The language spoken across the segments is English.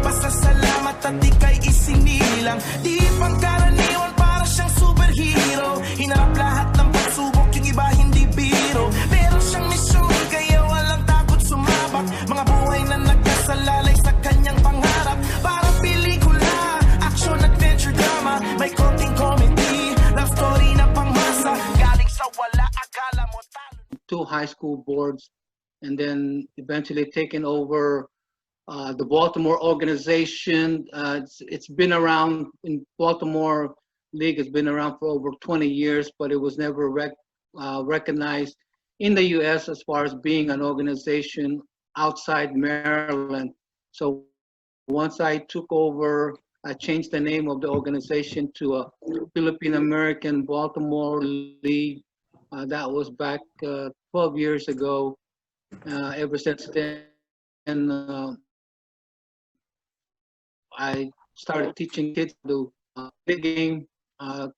Basta salamat at ika'y isinilang. Di pangkaraniwan, para siyang superhero. Hinarap lahat ng pagsubok, yung iba hindi biro. Meron siyang misyon, kaya walang takot sumabak. Mga buhay na nagkasalalay sa kanyang pangarap. Para pelikula, action, adventure, drama. May konting comedy, love story na pangmasa. Galing sa wala, akala mo talo. 2 high school boards, and then eventually taken over the Baltimore organization. It's been around in Baltimore League. Has been around for over 20 years, but it was never recognized in the U.S. as far as being an organization outside Maryland. So once I took over, I changed the name of the organization to a Philippine American Baltimore League. That was back 12 years ago. Ever since then, I started teaching kids to big game,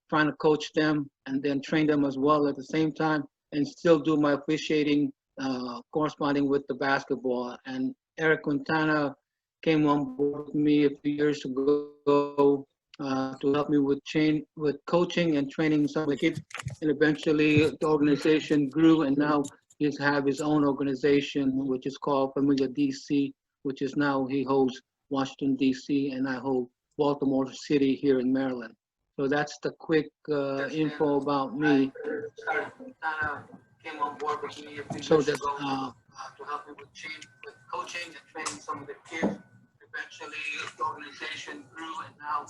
trying to coach them and then train them as well at the same time, and still do my officiating corresponding with the basketball. And Eric Quintana came on board with me a few years ago to help me with coaching and training some of the kids. And eventually the organization grew, and now he has his own organization, which is called Padilla DC, which is now he holds Washington DC, and I hold Baltimore City here in Maryland. So that's the quick info about me. Came on board with me a few years ago to help me with coaching and training some of the kids. Eventually the organization grew, and now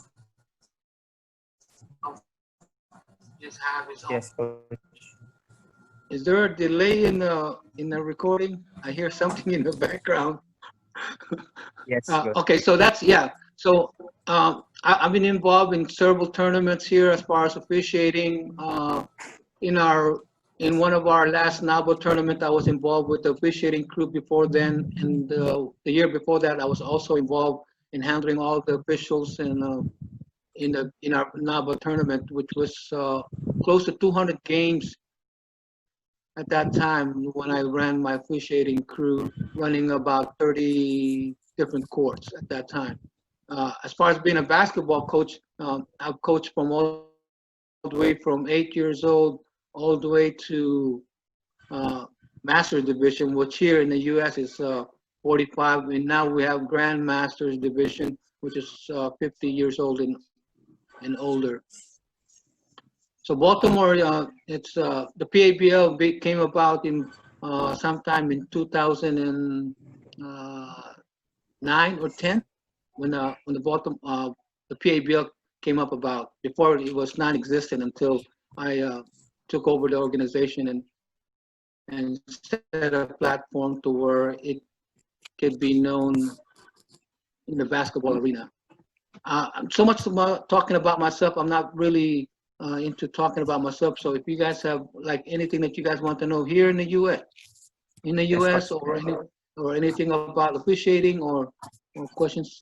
just have his own. Yes, Coach. Is there a delay in the recording? I hear something in the background. Yes. Okay, so that's, yeah. So I've been involved in several tournaments here as far as officiating. In one of our last NABO tournament, I was involved with the officiating crew before then, and the year before that, I was also involved in handling all the officials in our NABO tournament, which was close to 200 games at that time when I ran my officiating crew, running about 30 different courts at that time. As far as being a basketball coach, I've coached from all the way from 8 years old all the way to Master Division, which here in the U.S. is 45, and now we have Grand Masters Division, which is 50 years old and older. So Baltimore, it's the PABL came about in sometime in 2009 or 10, when the PABL came up about. Before it was non-existent until I took over the organization and set a platform to where it could be known in the basketball arena. So much about talking about myself. I'm not really into talking about myself. So if you guys have like anything that you guys want to know here in the U.S., or anything about officiating or questions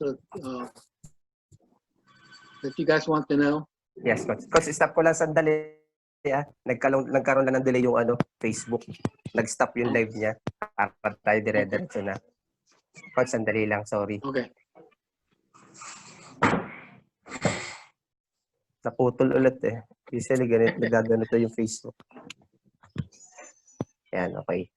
that you guys want to know. Yes, Coach. Coach, stop ko lang sandali. Nagkaroon lang ng delay yung Facebook. Nag-stop yung live niya. Para tayo dire-diretso na. Coach, sandali lang. Sorry. Okay. Naputol ulit eh. Usually naggaganito yung Facebook. Yan, okay.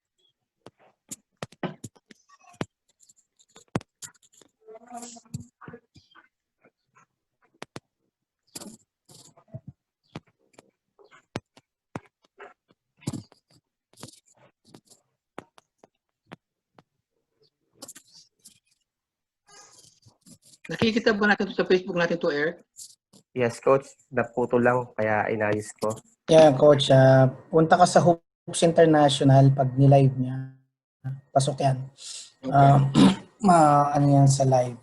Nakikita ba natin sa Facebook natin to, Eric? Yes, Coach. Naputol lang, kaya inayos ko. Yeah, Coach. Punta ka sa Hoops International pag ni-live niya. Pasok yan. Okay. Ano yan sa live.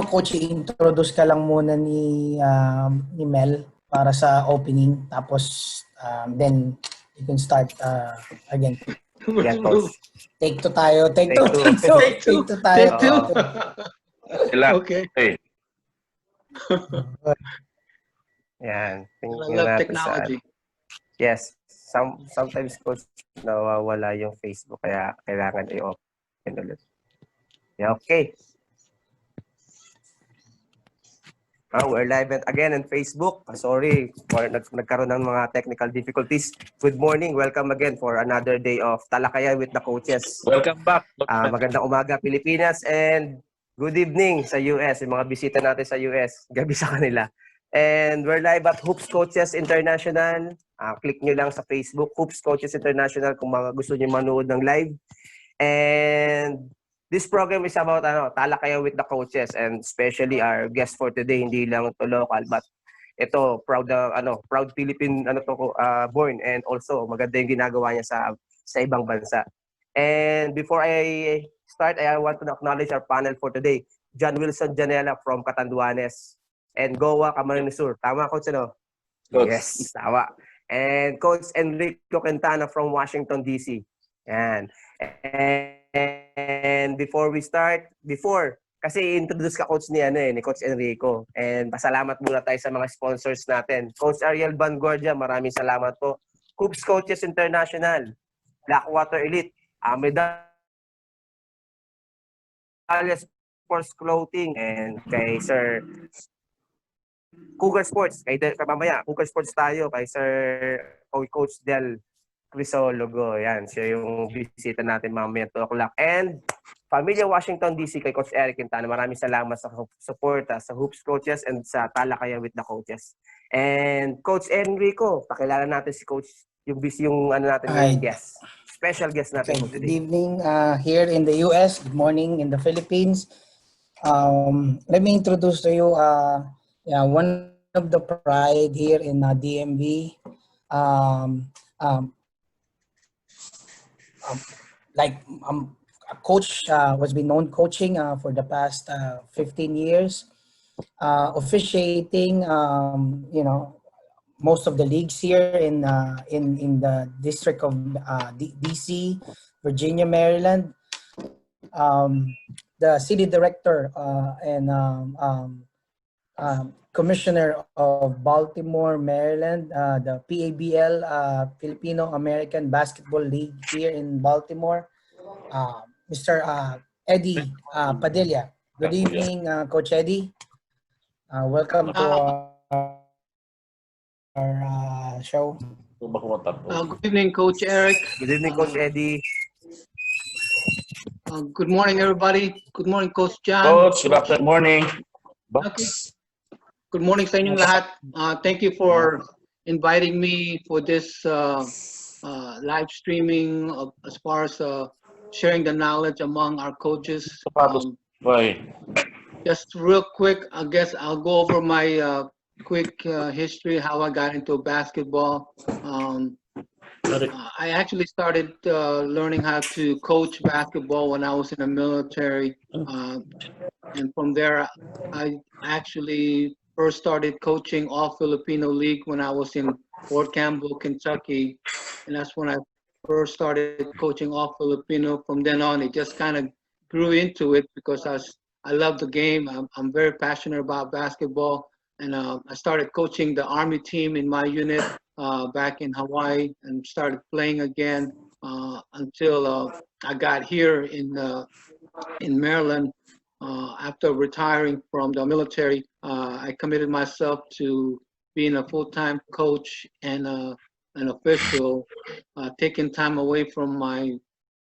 Coach, i-introduce ka lang muna ni Mel para sa opening. Tapos, then, you can start again. Yeah, Coach. Take two tayo. Take two tayo. Take two. Okay. Hey. Yan. I love technology. Yes. Sometimes, Coach, nawawala yung Facebook, kaya kailangan i-open ulit. Okay. We're live again on Facebook. Sorry for nagkaroon ng mga technical difficulties. Good morning. Welcome again for another day of Talakayan with the Coaches. Welcome back. Magandang umaga, Pilipinas, and good evening sa US. Yung mga bisita natin sa US, gabi sa kanila. And we're live at Hoops Coaches International. Click nyo lang sa Facebook, Hoops Coaches International kung mga gusto nyo manood ng live. And this program is about talakayan with the coaches, and especially our guest for today, hindi lang to local, but ito proud Philippine born, and also maganda yung ginagawa niya sa ibang bansa. And before I start, I want to acknowledge our panel for today. John Wilson Janela from Catanduanes and Goa Camarines Sur. Tama, Coach, ano? Coach. Yes, tama. And Coach Enrico Quintana from Washington, D.C. Yan. And before we start, kasi introduce ka Coach ni Coach Enrico. And pasalamat muna tayo sa mga sponsors natin. Coach Ariel Banguardia, maraming salamat po. Hoops Coaches International, Blackwater Elite, Medallia Sports Clothing, and kay Sir Cougar Sports. Kay mamaya, Cougar Sports tayo, kay Sir Coach Del Crisologo. Yan, siya yung bisita natin mamaya 2 o'clock. And Pamilya Washington, D.C. kay Coach Eric Quintana. Maraming salamat sa support sa Hoops Coaches and sa Talakayan with the Coaches. And Coach Enrico, pakilala natin si Coach, yung guest. Special guest natin Okay, good today. evening here in the US. Good morning in the Philippines. Let me introduce to you one of the pride here in DMV. A coach was been known coaching for the past 15 years, officiating most of the leagues here in the district of DC, Virginia, Maryland. The city director and commissioner of Baltimore, Maryland, the PABL, Filipino American Basketball League here in Baltimore, Mr. Eddie Padilla. Good evening, Coach Eddie. Welcome to our show. Good evening, Coach Eric. Good evening, Coach Eddie. Good morning, everybody. Good morning, Coach John. Coach, good morning. Okay. Good morning sa inyong lahat. Thank you for inviting me for this live streaming as far as sharing the knowledge among our coaches. Just real quick, I guess I'll go over my quick history, how I got into basketball. I actually started learning how to coach basketball when I was in the military. And from there, I actually first started coaching All Filipino League when I was in Fort Campbell, Kentucky. And that's when I first started coaching All Filipino. From then on, it just kind of grew into it because I love the game. I'm very passionate about basketball. And I started coaching the Army team in my unit back in Hawaii and started playing again until I got here in Maryland. After retiring from the military, I committed myself to being a full-time coach and an official, taking time away from my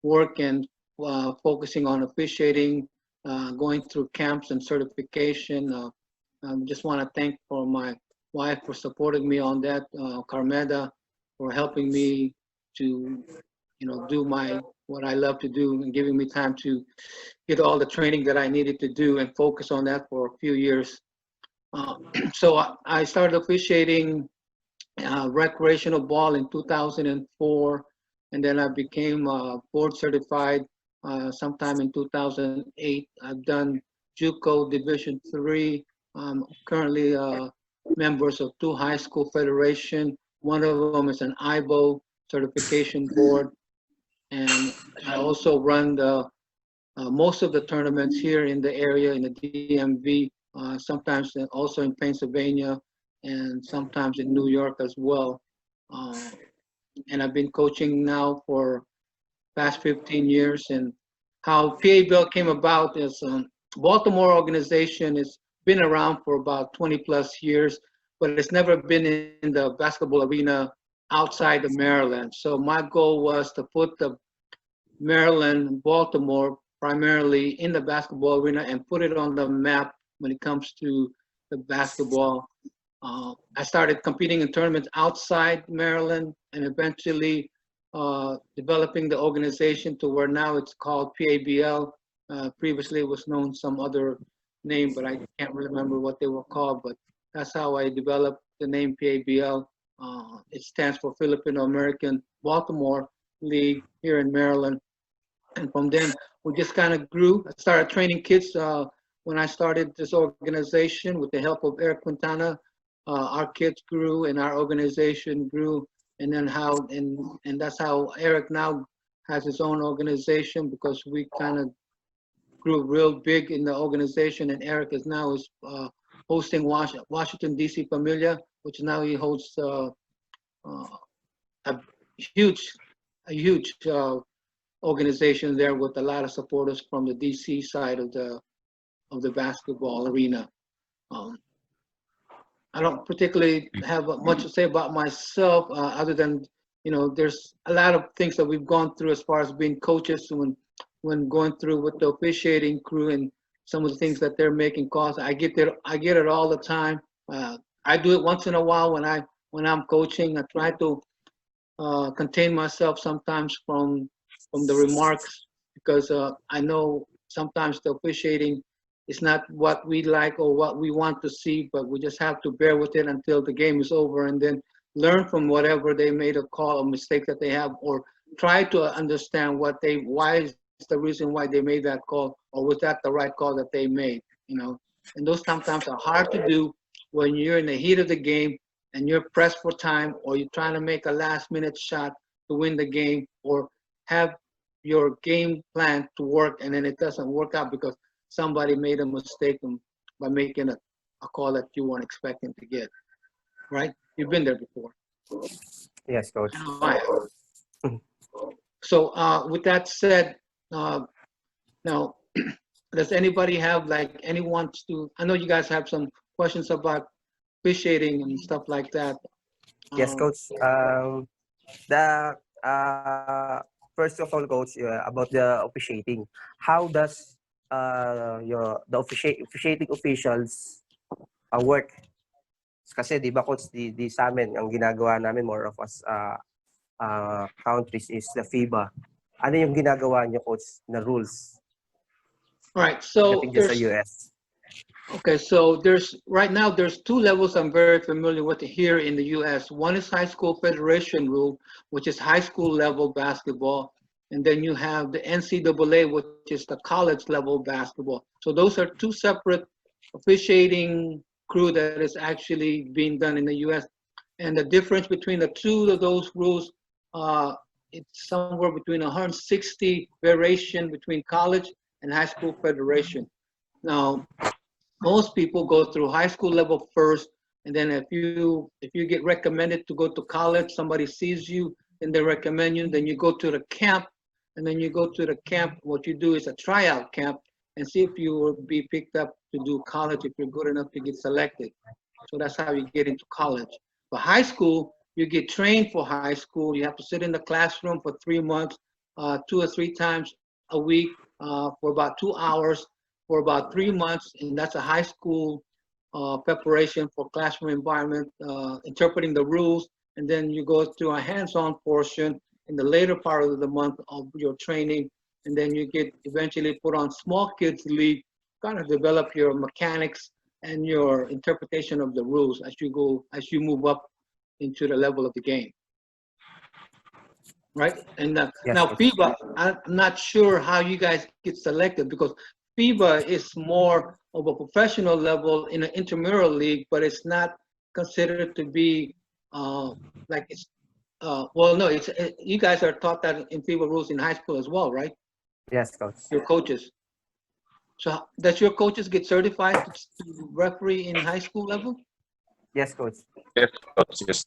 work and focusing on officiating, going through camps and certification. Just want to thank for my wife for supporting me on that, Carmeda, for helping me to, do what I love to do and giving me time to get all the training that I needed to do and focus on that for a few years. So I started officiating recreational ball in 2004, and then I became board certified sometime in 2008. I've done JUCO Division III. I'm currently members of 2 high school federation. One of them is an IBO certification board. And I also run most of the tournaments here in the area in the DMV, sometimes also in Pennsylvania and sometimes in New York as well. And I've been coaching now for past 15 years, and how PABL came about is Baltimore organization has been around for about 20 plus years, but it's never been in the basketball arena outside of Maryland. So my goal was to put the Maryland, Baltimore primarily in the basketball arena and put it on the map when it comes to the basketball. I started competing in tournaments outside Maryland and eventually developing the organization to where now it's called PABL. Previously it was known some other name, but I can't remember what they were called, but that's how I developed the name PABL. It stands for Filipino American Baltimore League here in Maryland. And from then we just kind of grew. I started training kids when I started this organization with the help of Eric Quintana. Our kids grew and our organization grew, and then and that's how Eric now has his own organization, because we kind of grew real big in the organization, and Eric is now hosting Washington DC Familia, which now he hosts a huge organization there with a lot of supporters from the DC side of the basketball arena. I don't particularly have much to say about myself, other than, there's a lot of things that we've gone through as far as being coaches when going through with the officiating crew and some of the things that they're making calls. I get it all the time. I do it once in a while when I'm coaching. I try to contain myself sometimes from the remarks, because I know sometimes the officiating is not what we like or what we want to see, but we just have to bear with it until the game is over, and then learn from whatever they made a call or mistake that they have, or try to understand why is the reason why they made that call, or was that the right call that they made, And those sometimes are hard to do when you're in the heat of the game and you're pressed for time, or you're trying to make a last minute shot to win the game, or have your game plan to work and then it doesn't work out because somebody made a mistake by making a call that you weren't expecting to get, right? You've been there before. Yes, coach. So with that said, now, does anybody have anyone to, I know you guys have some questions about officiating and stuff like that. Yes, coach. First of all, coach, about the officiating. How does the officiating officials work? Kasi di ba, coach, di sa amin, ang ginagawa namin more of us countries is the FIBA. Ano yung ginagawa niyo, coach, na rules? All right, so there's sa US. Okay, so right now there's two levels I'm very familiar with here in the US. One is high school federation rule, which is high school level basketball. And then you have the NCAA, which is the college level basketball. So those are two separate officiating crew that is actually being done in the US. And the difference between the two of those rules, it's somewhere between 160 variation between college and high school federation. Now, most people go through high school level first, and then if you get recommended to go to college, somebody sees you and they recommend you, then you go to the camp, and then you go to the camp. What you do is a tryout camp and see if you will be picked up to do college if you're good enough to get selected. So that's how you get into college. For high school, you get trained for high school. You have to sit in the classroom for 3 months, 2 or 3 times a week for about 2 hours for about 3 months, and that's a high school preparation for classroom environment, interpreting the rules, and then you go through a hands-on portion in the later part of the month of your training, and then you get eventually put on small kids league, kind of develop your mechanics and your interpretation of the rules as you move up into the level of the game. Right? And Yes, now FIBA, I'm not sure how you guys get selected, because FIBA is more of a professional level in an intramural league, but it's not considered to be you guys are taught that in FIBA rules in high school as well, right? Yes, coach. Your coaches. So does your coaches get certified to referee in high school level? Yes, coach. Yes, coach. Yes.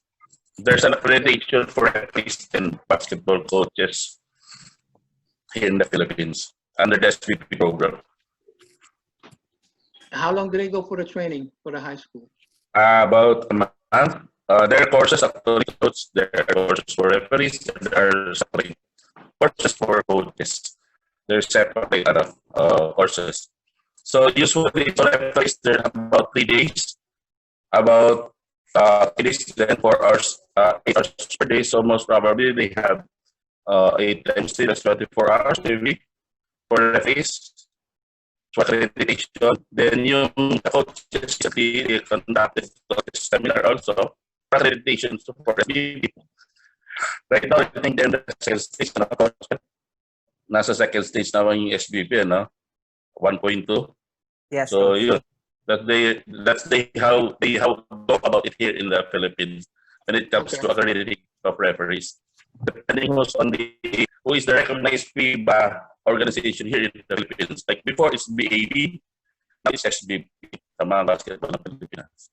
There's an accreditation for referees and basketball coaches here in the Philippines. under the SPP program. How long do they go for the training for the high school? About a month. There are courses actually, coach. There are courses for referees. There are separate courses for coaches. There's separate courses. So usually for referees, there are about 3 days, about 3 days, then 4 hours, 8 hours per day. So most probably they have 8 times 3, that's 24 hours maybe for referees. For accreditation, then yung coaches they conducted seminar also for accreditation so for SBB. Right now, I think they're in the second stage na coach. Nasa second stage naman yung SBB, no? 1.2. Yes, So coach. yun, that's how they talk about it here in the Philippines when it comes to accrediting of referees. Depending on who is the recognized FIBA organization here in the Philippines. Like before, it's BAB, now it's SBB, sa mga basketball ng Pilipinas.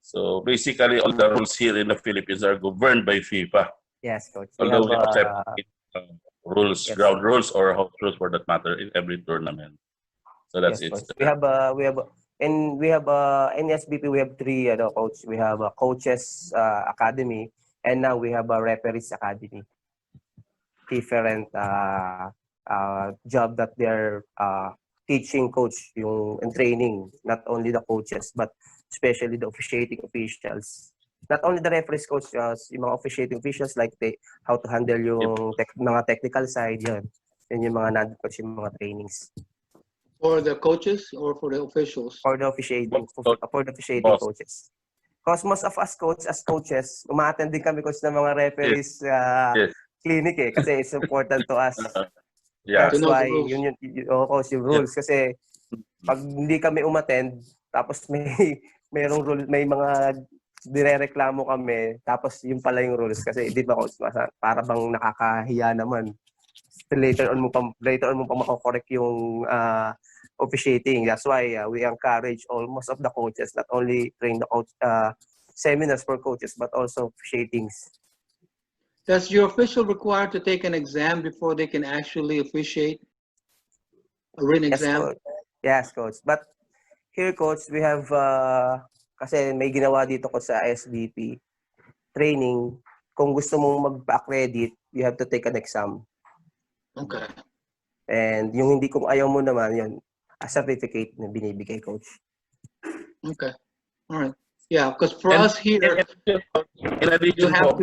So basically, all the rules here in the Philippines are governed by FIBA. Yes, coach. Although we have separate rules, yes, ground rules or house rules for that matter in every tournament. So that's yes, it. coach. We have in SBP we have 3 coach. We have a coaches academy, and now we have a referees academy. Different job that they're teaching coach and training not only the coaches but especially the officiating officials. Not only the referees coach, yung mga officiating officials like how to handle yung mga technical side yun. Yun yung mga nandun yung mga trainings. For the coaches or for the officials? For the officiating coaches. Because most of us as coaches, umaattend din kami coach ng mga referees clinic kasi it's important to us. Yeah. That's why yun coach, yung rules kasi pag hindi kami umattend tapos merong rule, may mga direreklamo kami tapos yun pala yung rules kasi di ba coach para bang nakakahiya naman. Later on mo pa mako-correct yung officiating. That's why we encourage almost of the coaches not only train the coach seminars for coaches but also officiatings. Does your official require to take an exam before they can actually officiate? A written exam? Yes, coach. But here, coach, we have kasi may ginawa dito ko sa SBP training. Kung gusto mong magpa-accredit, you have to take an exam. Okay. And yung hindi kung ayaw mo naman, yun, a certificate na binibigay, coach. Okay. All right. Yeah, because for us here, in addition to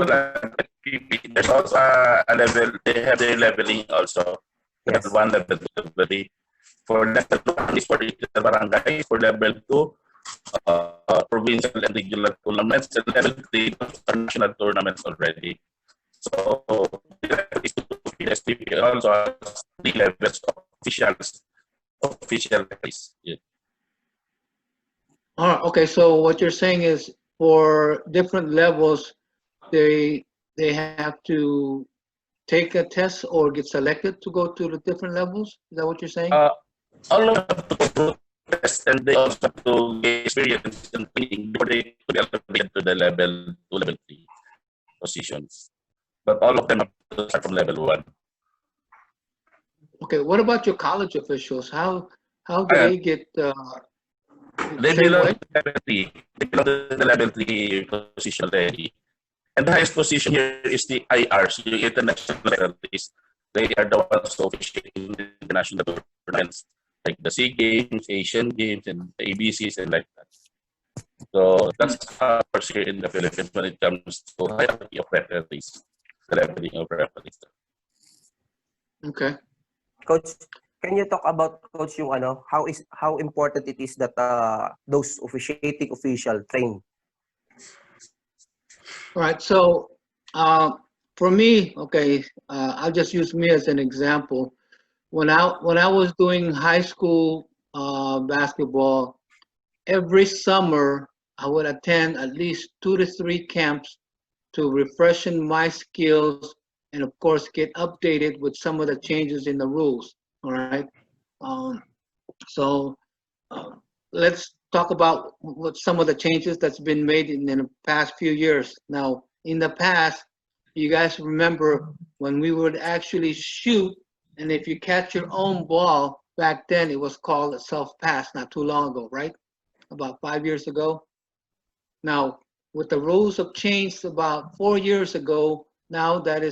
there's also a level, they have their leveling also. Yes. Level 1, level 2, level 3. For level 1 is for the barangay, for level 2, provincial and regional tournaments, and level 3, national tournaments already. So, the SPP also has 3 levels of official race. Yeah. all right, okay, so what you're saying is for different levels, they have to take a test or get selected to go to the different levels? Is that what you're saying? All of them have to go test and they also have to get experience and training before they get to the level 2, level 3 positions. But all of them have to start from level 1. Okay, what about your college officials? How do they get They same belong way? to level 3. They belong to the level 3 position already. And the highest position here is the IRs, the international referees. They are the ones officiating the international tournaments like the SEA Games, Asian Games, and the ABCs and like that. So that's how it works here in the Philippines when it comes to hierarchy of referees, the leveling of referees. Okay. Coach, can you talk about coach yung how important it is that those officiating official train? All right. So for me, okay, I'll just use me as an example. When I was doing high school basketball, every summer I would attend at least 2 to 3 camps to refreshen my skills and of course get updated with some of the changes in the rules. All right. So let's talk about what some of the changes that's been made in the past few years. Now, in the past, you guys remember when we would actually shoot And if you catch your own ball, back then it was called a self-pass not too long ago, right? About 5 years ago. Now, with the rules have changed about 4 years ago, now that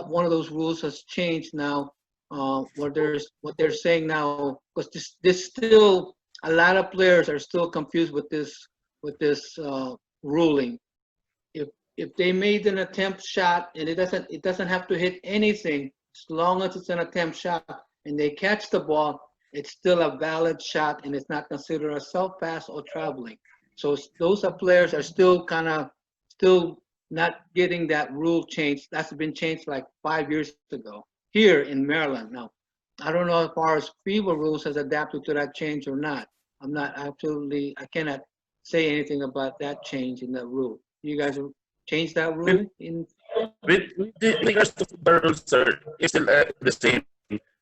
one of those rules has changed now. What they're saying now, because this still a lot of players are still confused with this ruling. If they made an attempt shot and it doesn't have to hit anything, as long as it's an attempt shot and they catch the ball, it's still a valid shot and it's not considered a self pass or traveling. So those are players are still still not getting that rule changed. That's been changed like 5 years ago here in Maryland. Now, I don't know as far as FIBA rules has adapted to that change or not. I cannot say anything about that change in that rule. You guys have changed that rule in With regards to the rules, sir, it's still the same.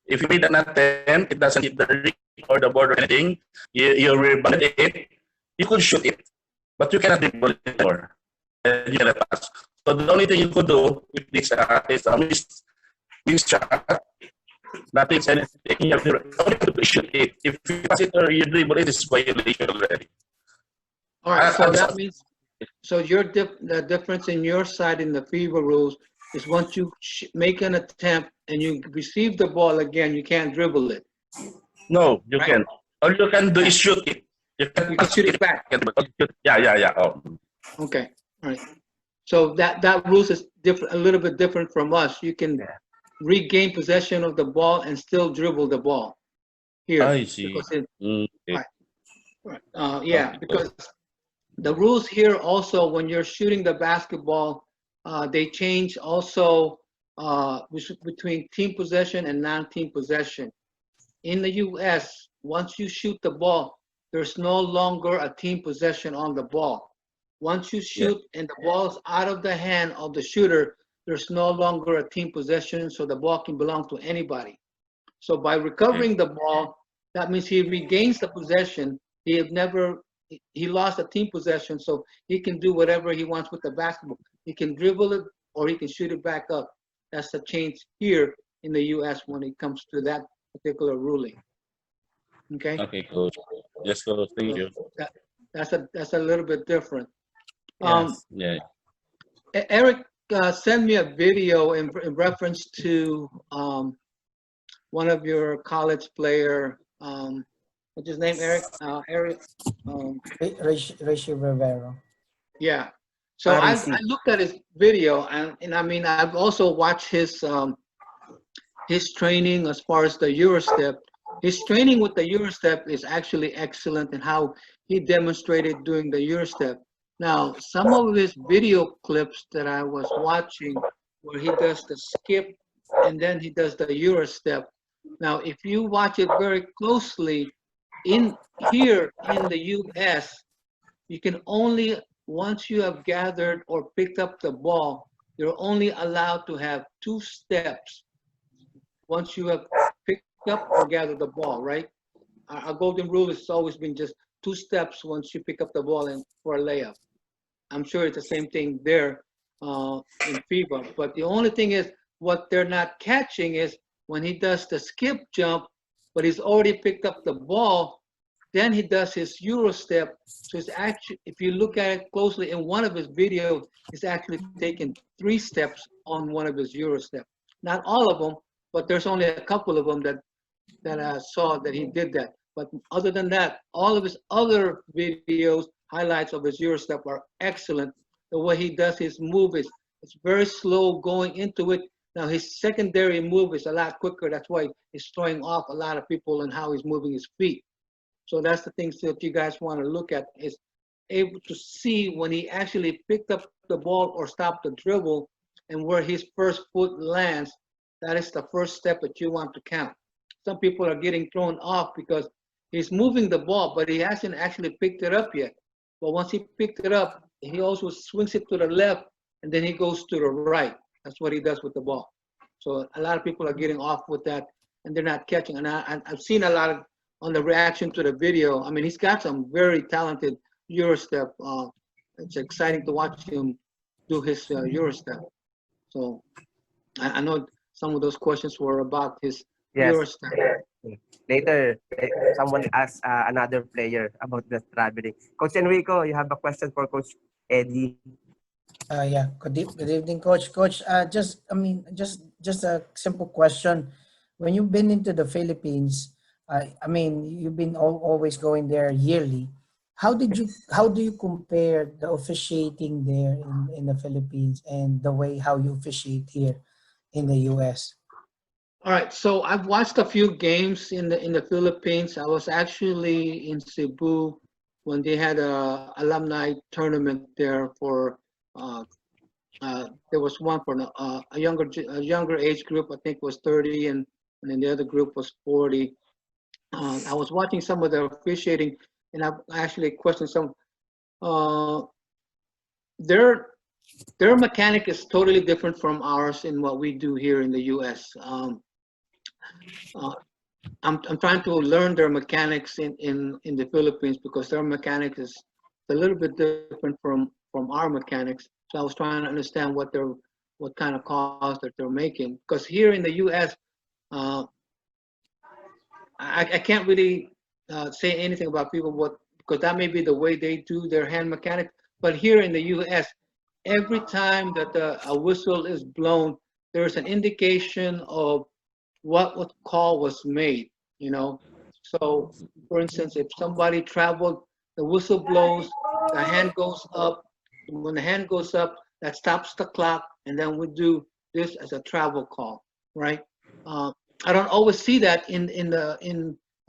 If you made an attempt, it doesn't hit the ring or the board or anything, you rebound it, you could shoot it, but you cannot dribble it anymore. And you cannot pass. So the only thing you could do with this is a missed shot. Nothing anything. You have to only to shoot it. If you pass it or you dribble it, it's violation already. All right, so I'm that sorry. means, so the difference in your side in the FIBA rules is once you make an attempt and you receive the ball again, you can't dribble it. No, you Right. can. All you can do is shoot it. You can You can shoot it back. Yeah. Oh. Okay, all right. So that rules is different, a little bit different from us. You can Yeah. regain possession of the ball and still dribble the ball here. I see. Because it, Okay. right, right. Yeah, Okay. because the rules here also, when you're shooting the basketball, they change also between team possession and non-team possession. In the US, once you shoot the ball, there's no longer a team possession on the ball. Once you shoot and the ball's out of the hand of the shooter, there's no longer a team possession, so the ball can belong to anybody. So by recovering the ball, that means he regains the possession. He lost a team possession, so he can do whatever he wants with the basketball. He can dribble it or he can shoot it back up. That's the change here in the US when it comes to that particular ruling. Okay? Okay, coach. Yes, coach. Thank you. That, that's a little bit different. Yes. Yeah. Eric sent me a video in reference to one of your college player. What's his name, Eric? Eric. Rishi Rivero. Yeah. So I REC. looked at his video, and I mean I've also watched his training as far as the Eurostep. His training with the Eurostep is actually excellent, and how he demonstrated doing the Eurostep. Now, some of his video clips that I was watching, where he does the skip and then he does the Eurostep. Now, if you watch it very closely, in here in the US, you can only, once you have gathered or picked up the ball, you're only allowed to have 2 steps once you have picked up or gathered the ball, right? Our golden rule has always been just 2 steps once you pick up the ball and for a layup. I'm sure it's the same thing there in FIBA, but the only thing is what they're not catching is when he does the skip jump, but he's already picked up the ball, then he does his Euro step. So it's actually, if you look at it closely in one of his videos, he's actually taken 3 steps on one of his Euro steps. Not all of them, but there's only a couple of them that I saw that he did that. But other than that, all of his other videos, highlights of his Euro step are excellent. The way he does his move is it's very slow going into it. Now his secondary move is a lot quicker. That's why he's throwing off a lot of people and how he's moving his feet. So that's the things that you guys want to look at, is able to see when he actually picked up the ball or stopped the dribble and where his first foot lands. That is the first step that you want to count. Some people are getting thrown off because he's moving the ball, but he hasn't actually picked it up yet. But once he picked it up, he also swings it to the left and then he goes to the right. That's what he does with the ball. So a lot of people are getting off with that and they're not catching. And I've seen a lot of, on the reaction to the video, I mean, he's got some very talented Eurostep. It's exciting to watch him do his Eurostep. So I know some of those questions were about his Yes. Eurostar. Later, someone asked another player about the traveling. Coach Enrico, you have a question for Coach Eddie. Yeah. Good evening, Coach. Coach, just a simple question. When you've been into the Philippines, I mean, you've been always going there yearly. How do you compare the officiating there in the Philippines and the way how you officiate here in the U.S.? All right, so I've watched a few games in the Philippines. I was actually in Cebu when they had a alumni tournament there for there was one for a younger age group. I think was 30, and then the other group was 40. I was watching some of the officiating, and I've actually questioned some. Uh, their their mechanic is totally different from ours in what we do here in the U.S. Uh, I'm trying to learn their mechanics in the Philippines because their mechanics is a little bit different from our mechanics. So I was trying to understand what kind of calls that they're making. Because here in the U.S., uh, I can't really say anything about people because that may be the way they do their hand mechanics. But here in the U.S., every time that a whistle is blown, there's an indication of what call was made, you know. So, for instance, if somebody traveled, the whistle blows, the hand goes up. When the hand goes up, that stops the clock, and then we do this as a travel call, right? Uh, I don't always see that in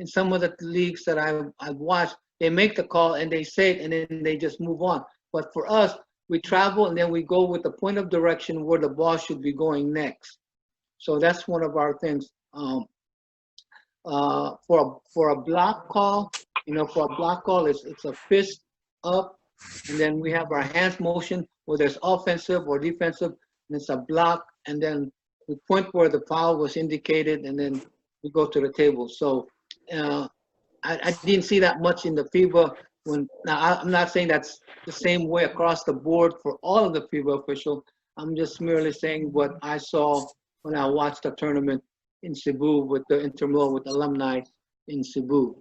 some of the leagues that I've watched. They make the call and they say it, and then they just move on. But for us, we travel and then we go with the point of direction where the ball should be going next. So that's one of our things. For a block call, for a block call, it's a fist up, and then we have our hands motion, whether it's offensive or defensive, and it's a block, and then we point where the foul was indicated, and then we go to the table. So uh, I didn't see that much in the FIBA. I'm not saying that's the same way across the board for all of the FIBA officials. I'm just merely saying what I saw when I watched the tournament in Cebu with the intramural with alumni in Cebu.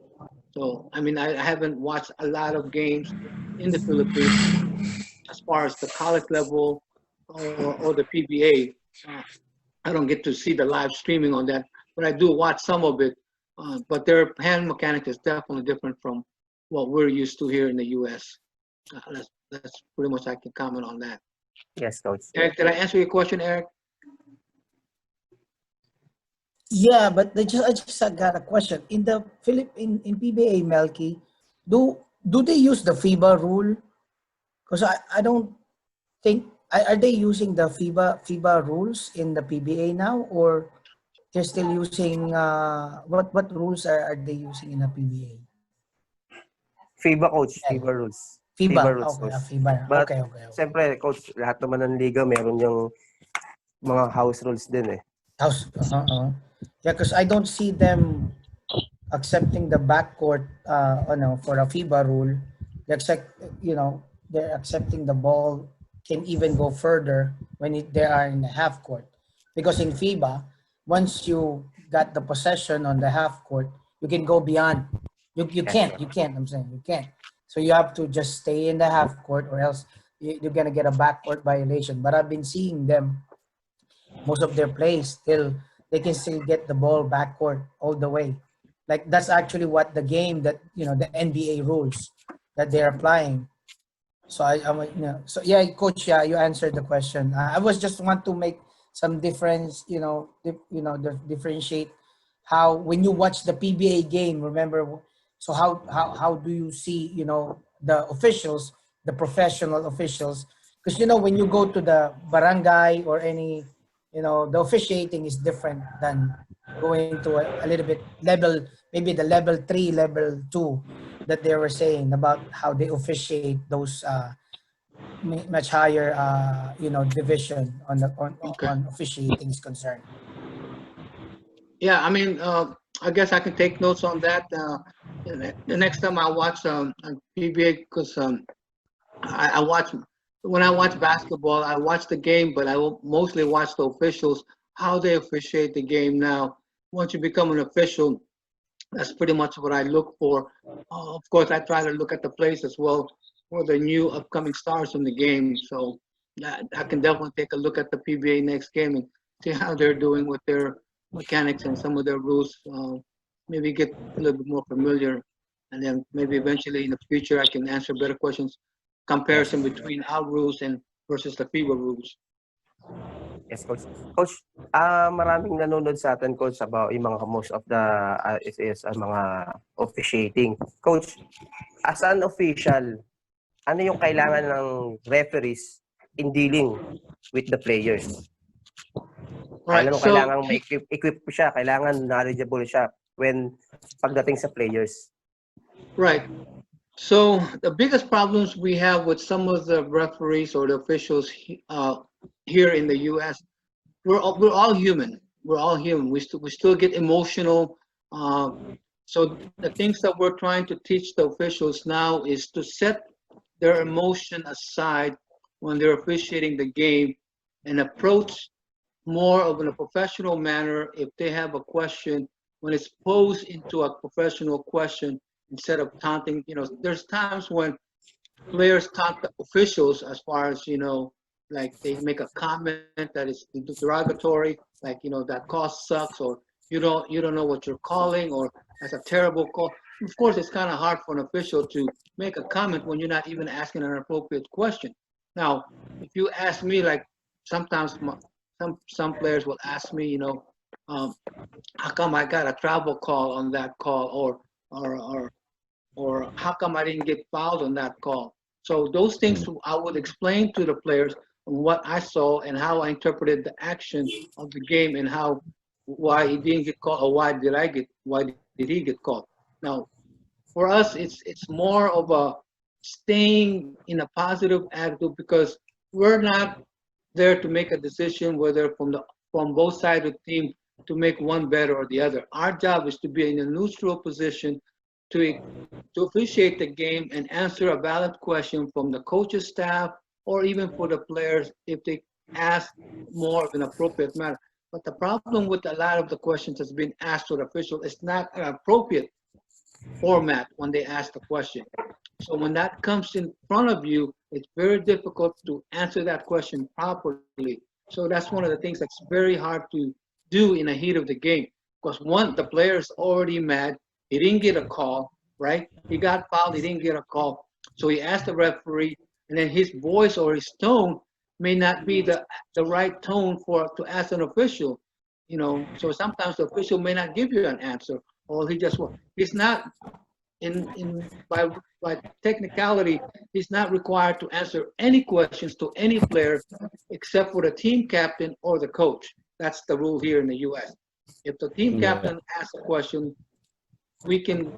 So I mean, I haven't watched a lot of games in the Philippines as far as the college level or the PBA. I don't get to see the live streaming on that, but I do watch some of it. But their hand mechanic is definitely different from what we're used to here in the U.S. That's pretty much I can comment on that. Yes, Coach. Eric, did I answer your question, Eric? Yeah, but I just got a question. In the in PBA, Melky, do they use the FIBA rule? Because I don't think are they using the FIBA rules in the PBA now, or they're still using what rules are they using in the PBA? FIBA, Coach. Yeah. FIBA rules. FIBA, rules, okay, Coach. FIBA. But, Okay. siyempre, Coach, lahat naman ng liga meron yung mga house rules din eh. House, yeah, because I don't see them accepting the backcourt, for a FIBA rule. They accept, they're accepting the ball can even go further when they are in the half court, because in FIBA, once you got the possession on the half court, you can go beyond. You can't. I'm saying you can't. So you have to just stay in the half court, or else you're gonna get a backcourt violation. But I've been seeing them, most of their plays they can still get the ball backcourt all the way. Like that's actually what the game that the NBA rules that they're applying. So so yeah, Coach, yeah, you answered the question. I was just want to make some difference, differentiate how when you watch the PBA game. Remember, so how do you see the officials, the professional officials? Because when you go to the barangay or any, the officiating is different than going to a little bit level, maybe the level 3, level 2 that they were saying about how they officiate those much higher division on Okay. on officiating is concerned. Yeah, I mean, I guess I can take notes on that. The next time I watch PBA, because I watch when I watch basketball, I watch the game, but I will mostly watch the officials, how they officiate the game now. once you become an official, that's pretty much what I look for. Of course, I try to look at the plays as well for the new upcoming stars in the game. So I can definitely take a look at the PBA next game and see how they're doing with their mechanics and some of their rules. Maybe get a little bit more familiar, and then maybe eventually in the future I can answer better questions. Comparison between our rules and versus the FIBA rules. Yes, Coach. Coach, maraming nanonood sa atin, Coach, about yung mga most of the mga officiating. Coach, as an official, ano yung kailangan ng referees in dealing with the players? Right. Alam mo, So kailangan equip siya, kailangan knowledgeable siya when pagdating sa players. right. So the biggest problems we have with some of the referees or the officials here in the U.S. We're all human. We're all human. We still get emotional. So the things that we're trying to teach the officials now is to set their emotion aside when they're officiating the game and approach more of in a professional manner. If they have a question, when it's posed into a professional question instead of taunting, there's times when players taunt the officials as far as, like they make a comment that is derogatory, like, that call sucks, or you don't know what you're calling, or that's a terrible call. Of course, it's kind of hard for an official to make a comment when you're not even asking an appropriate question. Now, if you ask me, like sometimes some players will ask me, how come I got a travel call on that call, or how come I didn't get fouled on that call? So those things I would explain to the players what I saw and how I interpreted the action of the game and why he didn't get called, or why did he get called. Now, for us, it's more of a staying in a positive attitude, because we're not there to make a decision whether from both sides of the team to make one better or the other. Our job is to be in a neutral position to officiate the game and answer a valid question from the coach's staff, or even for the players if they ask more of an appropriate manner. But the problem with a lot of the questions that's been asked to the official is not an appropriate format when they ask the question. So when that comes in front of you, it's very difficult to answer that question properly. So that's one of the things that's very hard to do in the heat of the game. Because one, the player is already mad. He didn't get a call, right? He got fouled, he didn't get a call. So he asked the referee, and then his voice or his tone may not be the right tone to ask an official. So sometimes the official may not give you an answer, or he's not by technicality, he's not required to answer any questions to any player except for the team captain or the coach. That's the rule here in the U.S. If the team captain asks a question, we can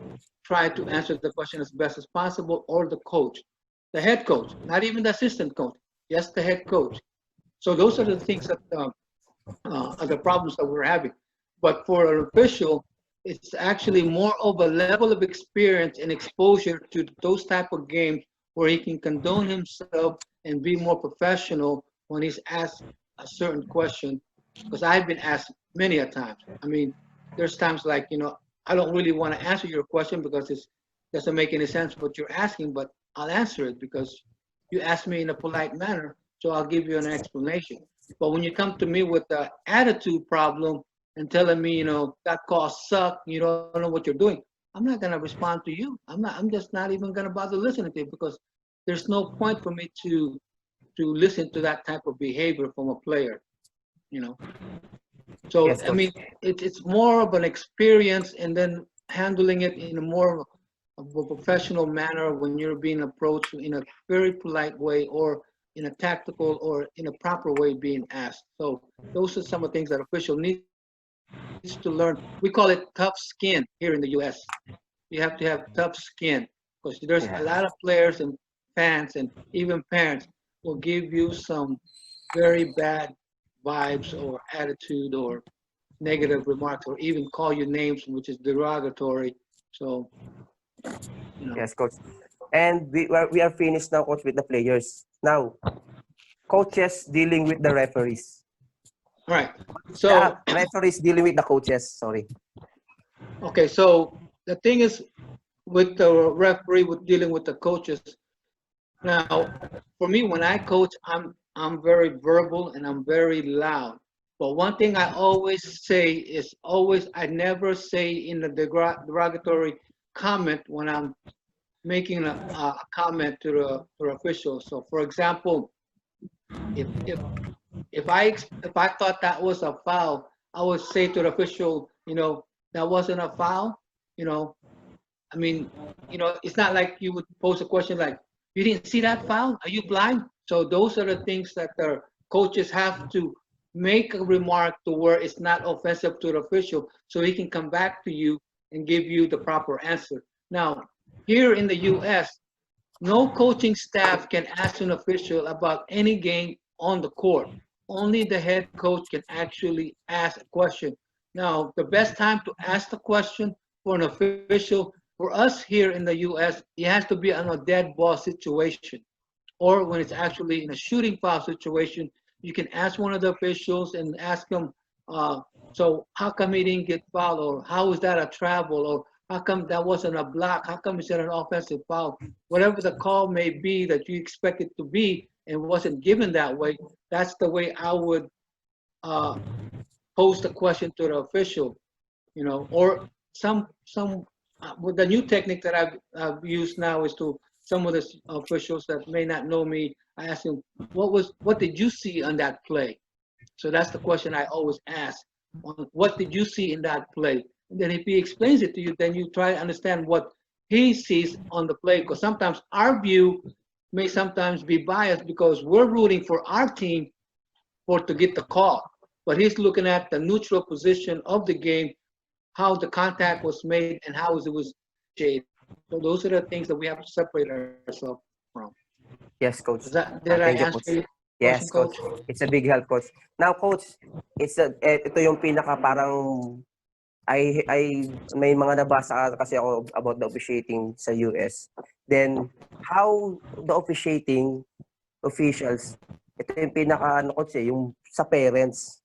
try to answer the question as best as possible, or the coach, the head coach, not even the assistant coach, just the head coach. So those are the things that are the problems that we're having. But for an official, it's actually more of a level of experience and exposure to those type of games where he can condone himself and be more professional when he's asked a certain question. Because I've been asked many a times. I mean, there's times like, I don't really want to answer your question because it doesn't make any sense what you're asking, but I'll answer it because you asked me in a polite manner, so I'll give you an explanation. But when you come to me with the attitude problem and telling me, that call sucked, you don't know what you're doing, I'm not going to respond to you. I'm just not even going to bother listening to you, because there's no point for me to listen to that type of behavior from a player, So, Yes, I mean, it's more of an experience, and then handling it in a more of a professional manner when you're being approached in a very polite way, or in a tactical or in a proper way being asked. So those are some of the things that official needs to learn. We call it tough skin here in the U.S. You have to have tough skin, because there's a lot of players and fans and even parents will give you some very bad vibes or attitude or negative remarks, or even call you names which is derogatory. So, Yes, Coach. And we are finished now, Coach, with the players. Now, coaches dealing with the referees. Right. So, referees dealing with the coaches. Sorry. okay, so the thing is with the referee with dealing with the coaches. Now, for me, when I coach, I'm very verbal and I'm very loud. But one thing I always say is always I never say in the derogatory comment when I'm making a comment to the official. So, for example, if if if I thought that was a foul, I would say to the official, that wasn't a foul. You know, I mean, it's not like you would pose a question like, "You didn't see that foul? Are you blind?" So those are the things that the coaches have to make a remark to where it's not offensive to the official, so he can come back to you and give you the proper answer. Now, here in the U.S., no coaching staff can ask an official about any game on the court. Only the head coach can actually ask a question. Now, the best time to ask the question for an official, for us here in the US, it has to be on a dead ball situation. Or when it's actually in a shooting foul situation, you can ask one of the officials and ask them, so how come he didn't get fouled? Or how is that a travel? Or how come that wasn't a block? How come it's an offensive foul? Whatever the call may be that you expect it to be and wasn't given that way, that's the way I would pose the question to the official, or some with the new technique that I've used now is to some of the officials that may not know me, I ask them, what did you see on that play? So that's the question I always ask. What did you see in that play? And then if he explains it to you, then you try to understand what he sees on the play. Because sometimes our view may sometimes be biased because we're rooting for our team to get the call. But he's looking at the neutral position of the game, how the contact was made, and how it was shaded. So those are the things that we have to separate ourselves from. Yes, coach. Did I Thank you, coach. answer your Yes, question, coach. It's a big help, coach. Now, coach, ito yung pinaka parang may mga nabasa kasi ako about the officiating sa US. Then, how the officiating officials, ito yung pinaka coach yung sa parents.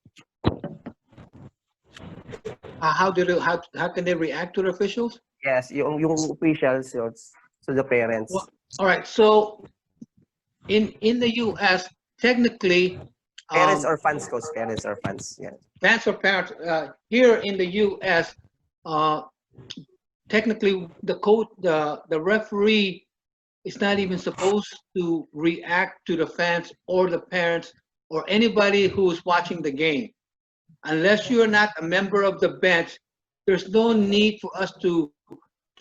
How can they react to the officials? Yes, yung officials so the parents. Well, all right. So in the U.S., technically, Parents or fans, coach. Parents or fans. Yeah. fans or parents here in the U.S. Technically, the referee is not even supposed to react to the fans or the parents or anybody who is watching the game. Unless you're not a member of the bench, there's no need for us to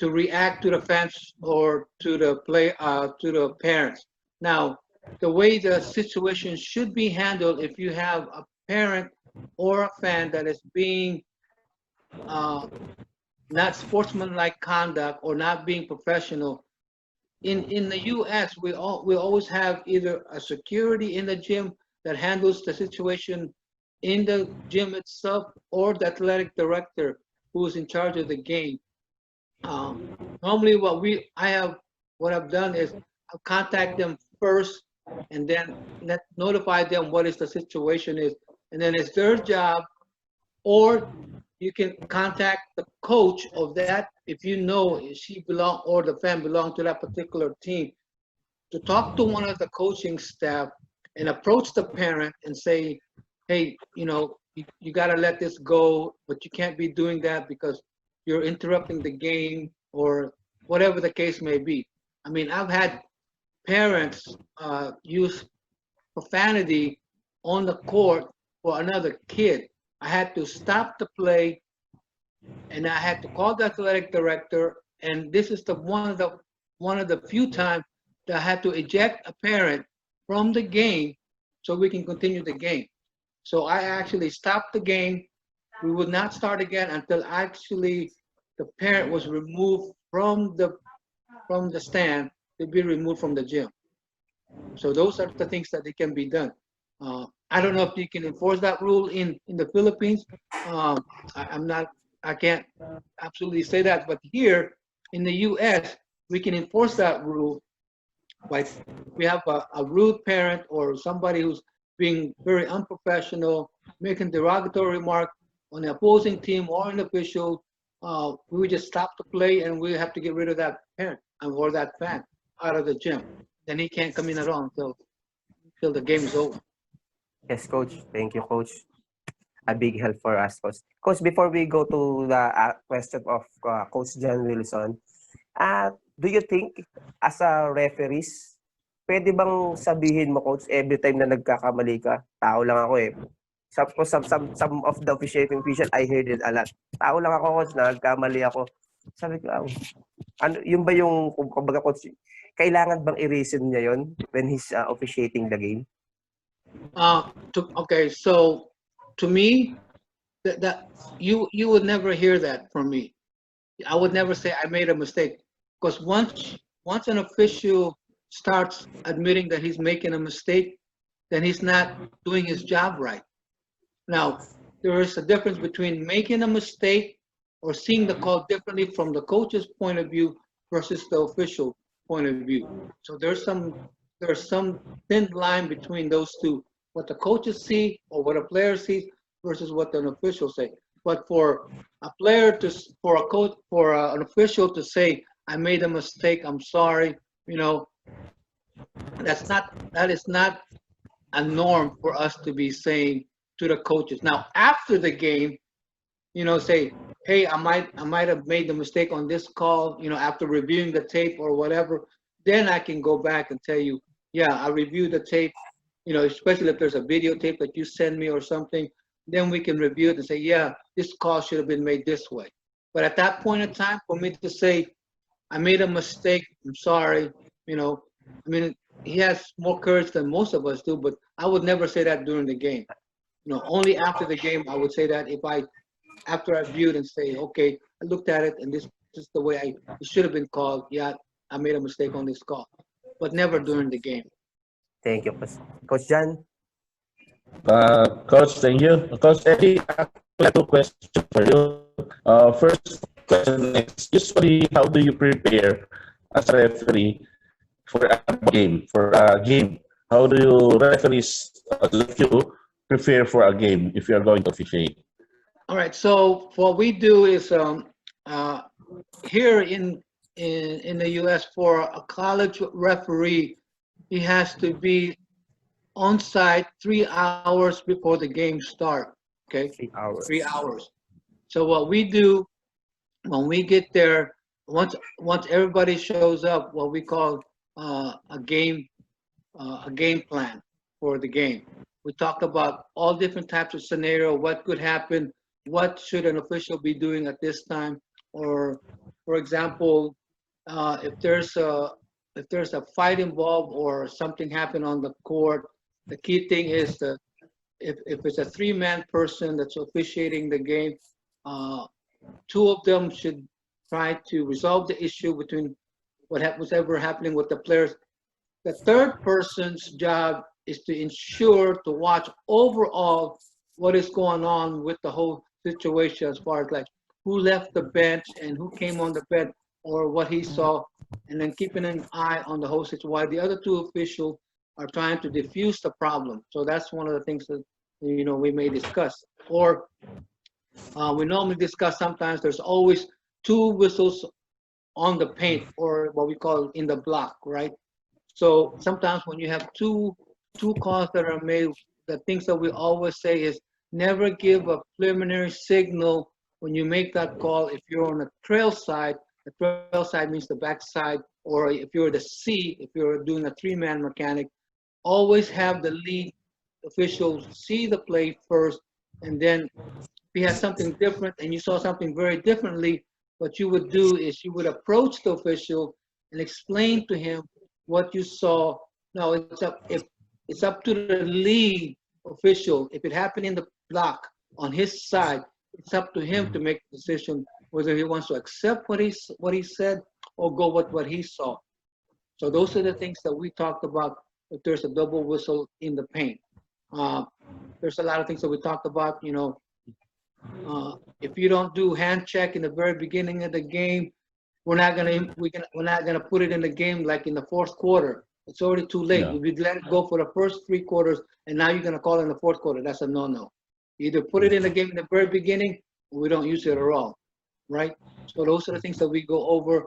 react to the fans or to the parents. Now, the way the situation should be handled, if you have a parent or a fan that is being not sportsmanlike conduct or not being professional, in the U.S. we always have either a security in the gym that handles the situation in the gym itself, or the athletic director who is in charge of the game. Normally, what I've done is I'll contact them first, and then notify them what is the situation is, and then it's their job, or you can contact the coach of that if you know she belong or the fan belong to that particular team, to talk to one of the coaching staff and approach the parent and say, hey, you got to let this go, but you can't be doing that because you're interrupting the game, or whatever the case may be. I mean, I've had parents use profanity on the court for another kid. I had to stop the play, and I had to call the athletic director. And this is one of the few times that I had to eject a parent from the game so we can continue the game. So I actually stopped the game. We would not start again until actually the parent was removed from the stand to be removed from the gym. So those are the things that can be done. I don't know if you can enforce that rule in the Philippines. I can't absolutely say that, but here in the U.S. we can enforce that rule. Like we have a rude parent or somebody who's being very unprofessional making derogatory remark on the opposing team or an official, we would just stop the play and we have to get rid of that parent or that fan out of the gym. Then he can't come in at all until the game is over. Yes, Coach. Thank you, Coach. A big help for us, Coach. Coach, before we go to the question of Coach John Wilson, do you think as a referees, pwede bang sabihin mo, Coach, every time na nagkakamali ka, tao lang ako eh. Some of the officiating official, I heard it a lot. Tao lang ako, Coach, nagkamali ako. Sabi ko, ano, yun ba yung, kumbaga, Coach, kailangan bang i-reason niya yun when he's officiating the game? Okay, so to me, that you would never hear that from me. I would never say I made a mistake, because once an official starts admitting that he's making a mistake, then he's not doing his job right. Now, there is a difference between making a mistake or seeing the call differently from the coach's point of view versus the official point of view. So there's some thin line between those two, what the coaches see or what a player sees versus what an official say. But for a player for a coach, for an official to say, I made a mistake, I'm sorry, that is not a norm for us to be saying to the coaches. Now, after the game, say, hey, I might have made the mistake on this call, after reviewing the tape or whatever, then I can go back and tell you, yeah, I reviewed the tape, especially if there's a videotape that you send me or something, then we can review it and say, yeah, this call should have been made this way. But at that point in time, for me to say, I made a mistake, I'm sorry, he has more courage than most of us do, but I would never say that during the game. Only after the game, I would say that after I viewed and say, okay, I looked at it and this is the way it should have been called. Yeah, I made a mistake on this call, but never during the game. Thank you, Coach John. Coach, thank you. Coach Eddie, I have two questions for you. First question is, usually, how do you prepare as a referee for a game? How do you referees like you prepare for a game if you are going to officiate? All right. So what we do is here in the U.S. for a college referee, he has to be on site 3 hours before the game starts. Okay, 3 hours. 3 hours. So what we do when we get there, once everybody shows up, what we call a game plan for the game. We talk about all different types of scenario, what could happen, what should an official be doing at this time, or for example, if there's a fight involved or something happened on the court, the key thing is that if it's a 3-man person that's officiating the game, 2 of them should try to resolve the issue between whatever happening with the players. The third person's job is to ensure to watch overall what is going on with the whole situation, as far as like who left the bench and who came on the bench or what he saw, and then keeping an eye on the whole situation while the other 2 officials are trying to diffuse the problem. So that's one of the things that we may discuss. Or we normally discuss, sometimes there's always 2 whistles on the paint, or what we call in the block, right? So sometimes when you have two calls that are made, the things that we always say is never give a preliminary signal when you make that call. If you're on the trail side, the trail side means the back side, or if you're the C, if you're doing a 3-man mechanic, always have the lead official see the play first, and then if he has something different and you saw something very differently, what you would do is you would approach the official and explain to him what you saw. Now it's up to the lead official. If it happened in the block on his side, it's up to him to make the decision whether he wants to accept what he said or go with what he saw. So those are the things that we talked about if there's a double whistle in the paint. There's a lot of things that we talked about, if you don't do hand check in the very beginning of the game, we're not gonna put it in the game like in the 4th quarter. It's already too late. Yeah. If you let it go for the first 3 quarters and now you're gonna call in the 4th quarter, that's a no-no. Either put it in the game in the very beginning, or we don't use it at all, right? So those are the things that we go over.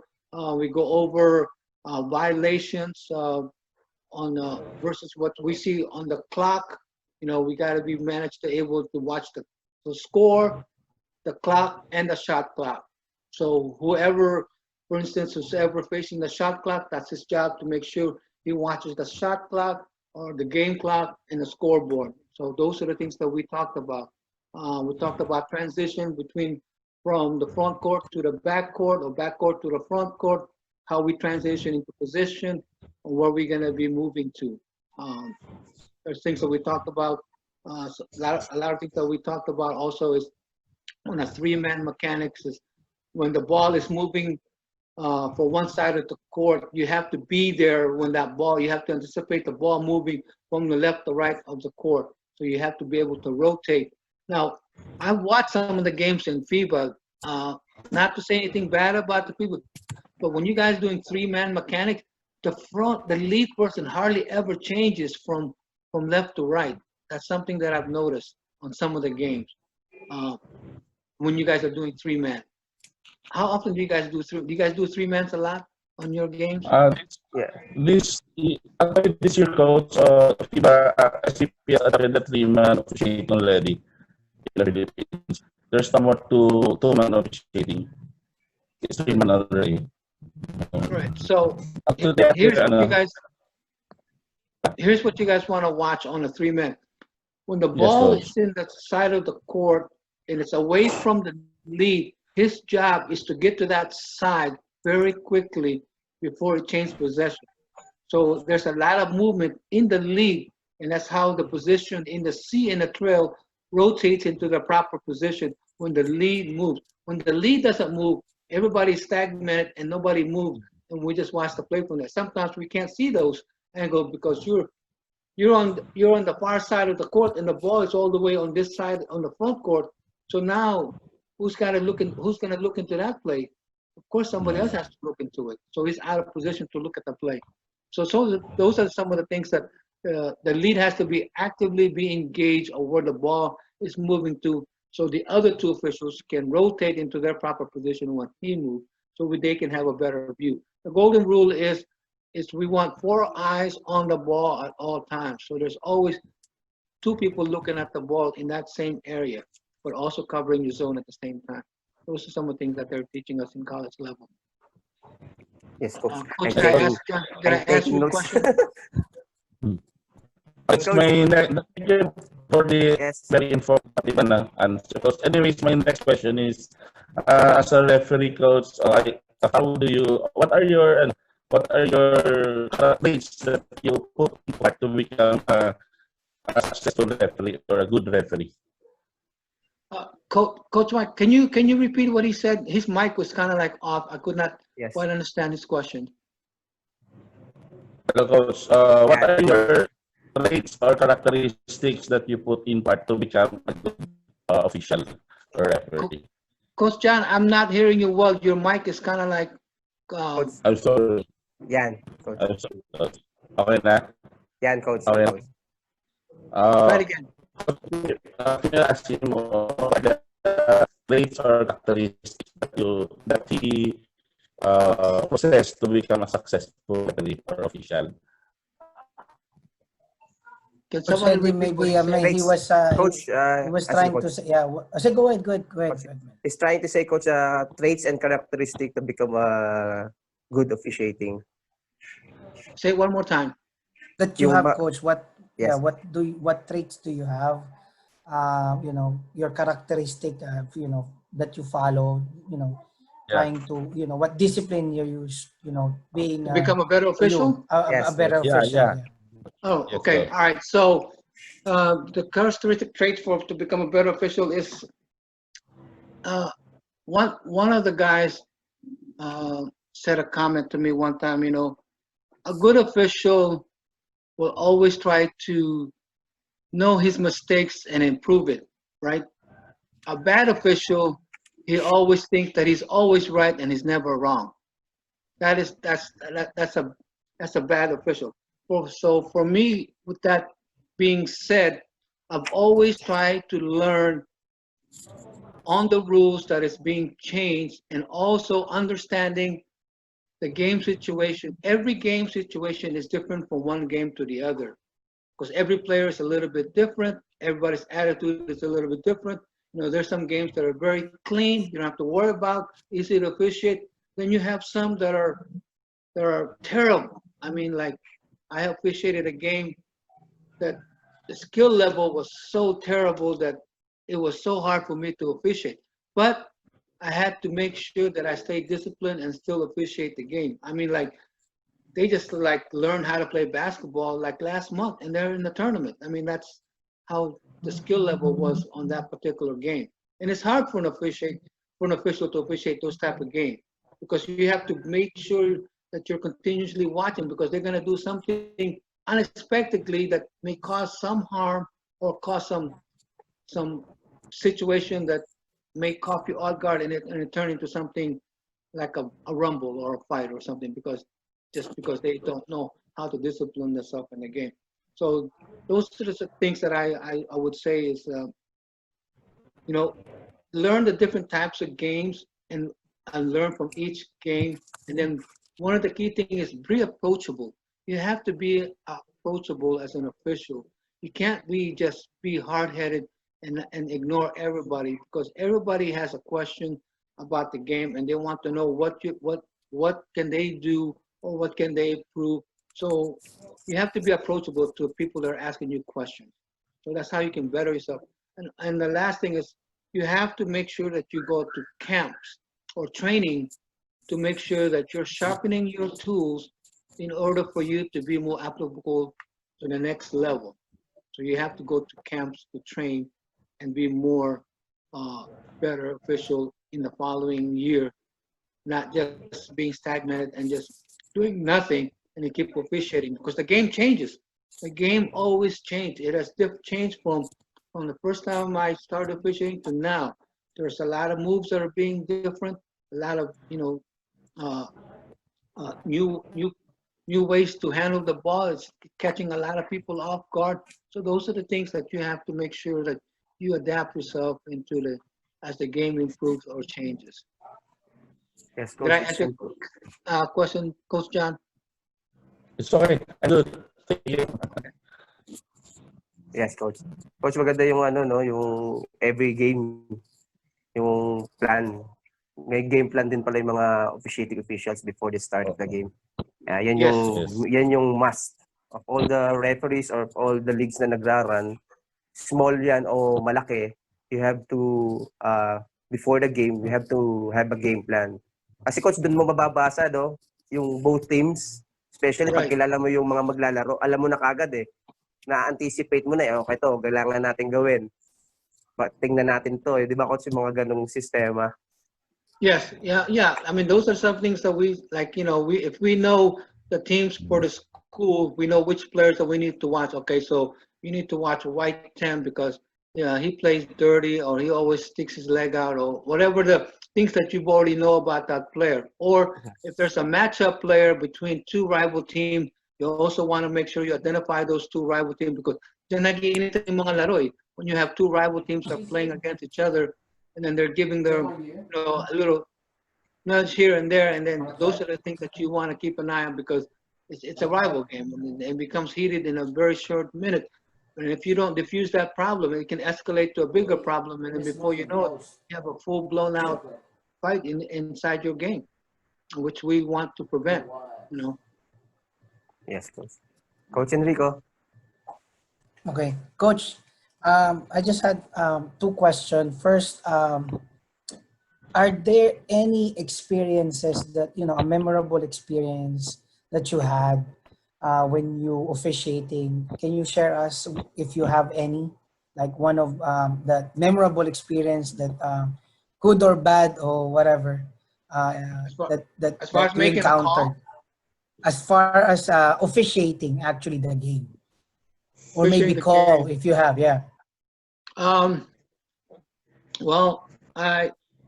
We go over violations on versus what we see on the clock. You know, we got to be managed to able to watch the score, the clock, and the shot clock. So whoever, for instance, who's ever facing the shot clock, that's his job to make sure he watches the shot clock or the game clock and the scoreboard. So those are the things that we talked about. We talked about transition from the front court to the back court or back court to the front court, how we transition into position, or where we're going to be moving to. There's things that we talked about. So a lot of things that we talked about also is on a three-man mechanics is when the ball is moving for one side of the court, you have to be there when that ball, you have to anticipate the ball moving from the left to right of the court. So you have to be able to rotate. Now, I've watched some of the games in FIBA, not to say anything bad about the FIBA, but when you guys doing three-man mechanics, the lead person hardly ever changes from left to right. That's something that I've noticed on some of the games when you guys are doing three-man. How often do you guys do three-mans a lot on your games? Yeah. This year, coach, FIBA, SCP adopted the three-man officiating already in the Philippines. There's somewhat two-man officiating. It's three-man already. Right. So Actually, here's what you guys want to watch on a three-man. When the Yes, ball coach. is in the side of the court and it's away from the lead, his job is to get to that side very quickly before it changes possession. So there's a lot of movement in the lead, and that's how the position in the C and the trail rotates into the proper position when the lead moves. When the lead doesn't move, everybody's stagnant and nobody moves, and we just watch the play from there. Sometimes we can't see those angles because you're on the far side of the court and the ball is all the way on this side on the front court. So now who's gonna look into that play? Of course somebody else has to look into it. So he's out of position to look at the play. So those are some of the things that the lead has to be actively be engaged or where the ball is moving to, so the other two officials can rotate into their proper position when he moves, so they can have a better view. The golden rule is we want 4 eyes on the ball at all times. So there's always 2 people looking at the ball in that same area, but also covering the zone at the same time. Those are some of the things that they're teaching us in college level. Yes, coach. Coach, did I ask you a question? It's my thank you for the Yes. very informative answer. Anyways, my next question is, as a referee coach, what are your traits that you put in part to become a successful referee or a good referee? Coach Mike, can you repeat what he said? His mic was kind of like off. I could not quite understand his question. Hello, coach. What are your traits or characteristics that you put in part to become a good official or referee? Coach John, I'm not hearing you well. Your mic is kind of like. I'm sorry. Yan, coach. I'm sorry, coach. Okay na? Yan, coach. Okay. Coach. Try it again. Can you ask him what the traits or characteristics that he possessed to become a successful referee or official? Can Coach someone Eddie, repeat what he said? Maybe- he was Coach, he was as trying coach. to say, yeah. So go ahead. He's trying to say, coach, traits and characteristics to become a good officiating. Say it one more time. That you Yung have, ma- coach. What Yes. what traits do you have? Your characteristic, that you follow. Trying to, what discipline you use. Being To become a better official? a Yes, better yes. official. Yeah. Yeah. Oh, Yes, okay. sir. All right. So the characteristic trait to become a better official is one of the guys said a comment to me one time, a good official will always try to know his mistakes and improve it, right? A bad official, he always thinks that he's always right and he's never wrong. That's a bad official. So for me, with that being said, I've always tried to learn on the rules that is being changed and also understanding the game situation. Every game situation is different from one game to the other because every player is a little bit different. Everybody's attitude is a little bit different. There's some games that are very clean. You don't have to worry about, easy to officiate. Then you have some that are terrible. I mean, like I officiated a game that the skill level was so terrible that it was so hard for me to officiate. But I had to make sure that I stayed disciplined and still officiate the game. I mean, like they just like learn how to play basketball like last month, and they're in the tournament. I mean, that's how the skill level was on that particular game. And it's hard for an official to officiate those type of games because you have to make sure that you're continuously watching because they're going to do something unexpectedly that may cause some harm or cause some situation that may caught you off guard and it turn into something like a rumble or a fight or something because they don't know how to discipline themselves in the game. So those are the things that I would say is learn the different types of games and learn from each game. And then one of the key things is be approachable. You have to be approachable as an official. You can't be hard-headed and ignore everybody because everybody has a question about the game and they want to know what can they do or what can they improve. So you have to be approachable to people that are asking you questions. So that's how you can better yourself. And the last thing is you have to make sure that you go to camps or training to make sure that you're sharpening your tools in order for you to be more applicable to the next level. So you have to go to camps to train and be more better official in the following year, not just being stagnated and just doing nothing and you keep officiating because the game changes. The game always changes. It has changed from the first time I started officiating to now. There's a lot of moves that are being different, a lot of new ways to handle the ball. It's catching a lot of people off guard. So those are the things that you have to make sure that you adapt yourself as the game improves or changes. Yes, Did I Coach. answer question, Coach John? It's okay. I do. Thank you. Yes, Coach. Coach, maganda yung yung every game, yung plan. May game plan din pala yung mga officiating officials before the start of the game. Yan Yes. yan yung must of all the referees or of all the leagues na nagra-run, small yan o malaki, you have to before the game, you have to have a game plan. Kasi coach, doon mo mababasa yung both teams, especially pag kilala mo yung mga maglalaro, alam mo na kagad na-anticipate mo na okay to, kailangan natin gawin. Tingnan natin to, di ba coach, yung mga ganung sistema? Yes, yeah. I mean, those are some things that we like. If we know the teams for the school, we know which players that we need to watch. Okay, so you need to watch White 10 because he plays dirty or he always sticks his leg out or whatever the things that you already know about that player. Or if there's a matchup player between two rival teams, you also want to make sure you identify those two rival teams because dyan nag-iinit yung mga laro when you have two rival teams that are playing against each other. And then they're giving them, a little nudge here and there, and then those are the things that you want to keep an eye on because it's a rival game and it becomes heated in a very short minute. And if you don't diffuse that problem, it can escalate to a bigger problem, and then before you know it, you have a full blown out fight inside your game, which we want to prevent. Yes, Coach. Coach Enrico. Okay, Coach. I just had two questions. First, are there any experiences that, a memorable experience that you had when you officiating? Can you share us if you have any, like one of that memorable experience that good or bad or whatever that as far as you making encountered? a call? As far as officiating actually the game. Or Officiating maybe the call game. if you have, yeah. Well,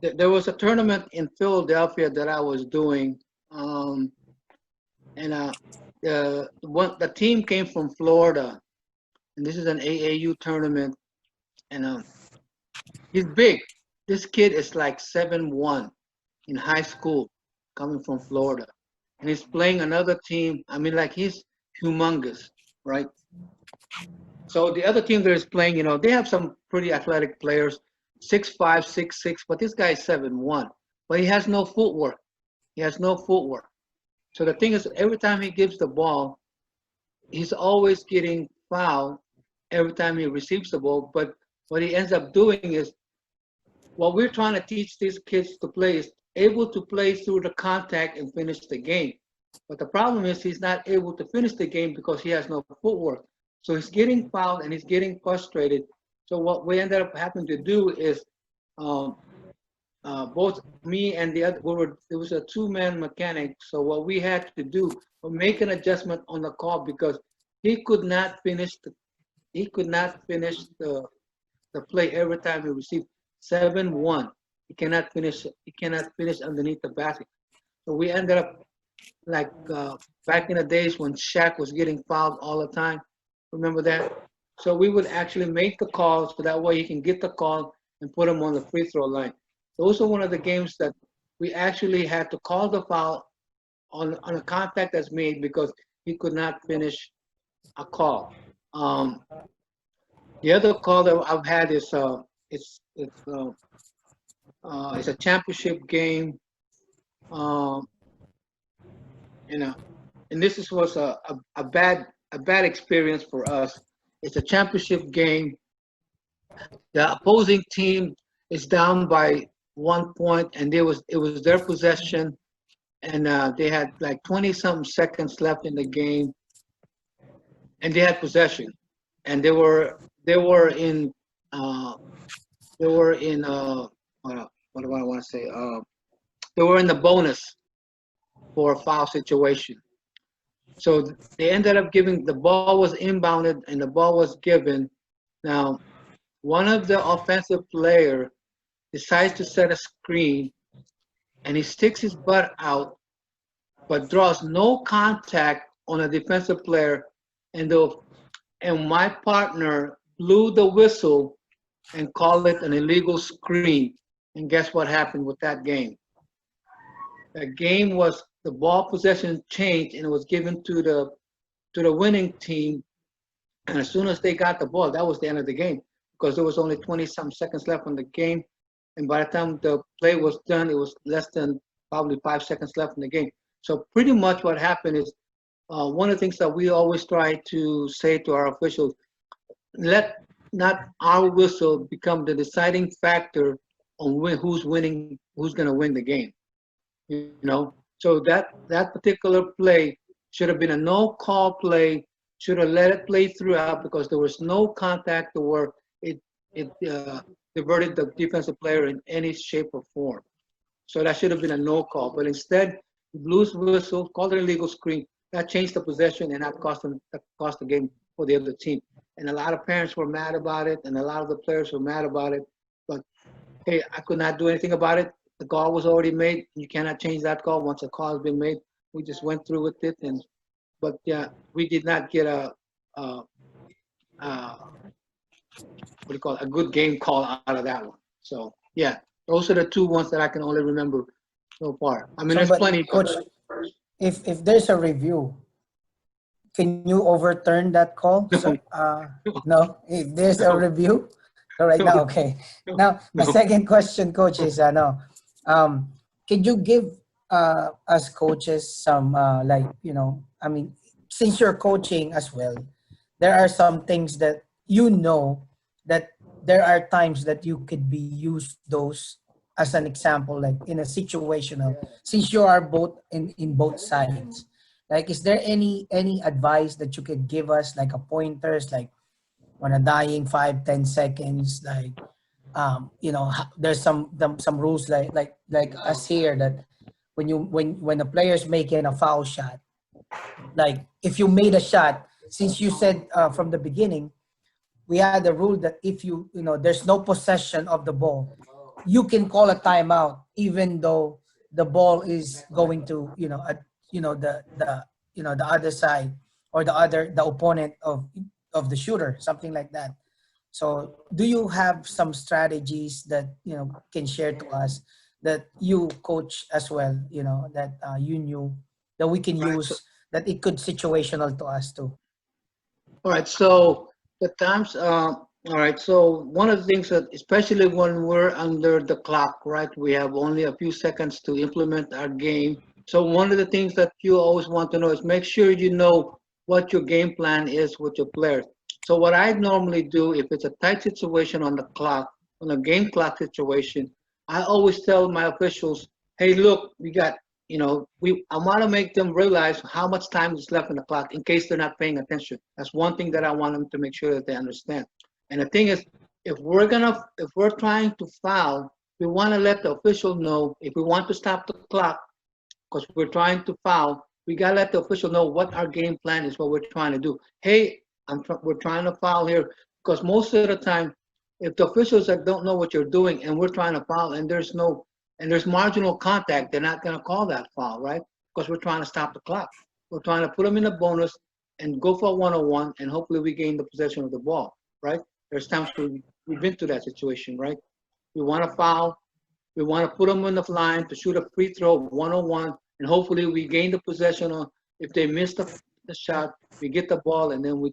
there was a tournament in Philadelphia that I was doing, and the team came from Florida, and this is an AAU tournament, and he's big. This kid is like 7'1" in high school, coming from Florida, and he's playing another team. I mean, like he's humongous, right? So the other team that is playing, they have some pretty athletic players, 6'5", 6'6", but this guy is 7'1", but he has no footwork. He has no footwork. So the thing is, every time he gives the ball, he's always getting fouled every time he receives the ball. But what he ends up doing is, what we're trying to teach these kids to play is able to play through the contact and finish the game. But the problem is he's not able to finish the game because he has no footwork. So he's getting fouled and he's getting frustrated. So what we ended up having to do is both me and the other, it was a two-man mechanic. So what we had to do was make an adjustment on the call because he could not finish the play every time he received 7-1. He cannot finish underneath the basket. So we ended up like back in the days when Shaq was getting fouled all the time. Remember that? So we would actually make the call so that way he can get the call and put him on the free throw line. Those are one of the games that we actually had to call the foul on a contact that's made because he could not finish a call. The other call that I've had is it's a championship game, and this was a bad experience for us. It's a championship game. The opposing team is down by 1 point, and it was their possession, and they had like 20-something seconds left in the game, and they had possession, and they were in what do I want to say? They were in the bonus for a foul situation. So they ended up the ball was inbounded and the ball was given. Now, one of the offensive player decides to set a screen and he sticks his butt out, but draws no contact on a defensive player. And my partner blew the whistle and called it an illegal screen. And guess what happened with that game? The game was, the ball possession changed and it was given to the winning team. And as soon as they got the ball, that was the end of the game because there was only 20-some seconds left in the game. And by the time the play was done, it was less than probably 5 seconds left in the game. So pretty much what happened is one of the things that we always try to say to our officials, let not our whistle become the deciding factor on who's winning, who's going to win the game. So that particular play should have been a no-call play, should have let it play throughout because there was no contact to where it diverted the defensive player in any shape or form. So that should have been a no-call. But instead, blew his whistle, called it an illegal screen. That changed the possession and that cost the game for the other team. And a lot of parents were mad about it, and a lot of the players were mad about it. But hey, I could not do anything about it. The call was already made. You cannot change that call once a call has been made. We just went through with it, but yeah, we did not get a good game call out of that one. So yeah, those are the two ones that I can only remember so far. I mean, there's plenty. Coach, if there's a review, can you overturn that call? So, no, if there's a review, all right, now, okay. Now, my second question, Coach, is can you give us coaches some I mean, since you're coaching as well, there are some things that that there are times that you could be used those as an example, like in a situational, since you are both in both sides. Like, is there any advice that you could give us, like a pointers, like on a dying 5-10 seconds, like there's some rules like us here that when a player's making a foul shot, like if you made a shot, since you said from the beginning, we had a rule that if there's no possession of the ball, you can call a timeout even though the ball is going to the other side or the opponent of of the shooter, something like that. So do you have some strategies that, can share to us that you coach as well, that you knew that we can Right. So, use, that it could situational to us too? all right. So the times. All right. So one of the things that, especially when we're under the clock, right, we have only a few seconds to implement our game. So one of the things that you always want to know is make sure you know what your game plan is with your players. So what I normally do, if it's a tight situation on the clock, on a game clock situation, I always tell my officials, "Hey, look, we got, I want to make them realize how much time is left on the clock in case they're not paying attention." That's one thing that I want them to make sure that they understand. And the thing is, if we're trying to foul, we want to let the official know if we want to stop the clock because we're trying to foul. We gotta let the official know what our game plan is, what we're trying to do. Hey, we're trying to foul here because most of the time, if the officials that don't know what you're doing and we're trying to foul and there's marginal contact, they're not gonna call that foul, right? Because we're trying to stop the clock. We're trying to put them in a bonus and go for a 1-on-1, and hopefully we gain the possession of the ball, right? There's times we've been through that situation, right? We want to foul. We want to put them on the line to shoot a free throw 1-on-1, and hopefully we gain the possession. If they miss the shot, we get the ball, and then we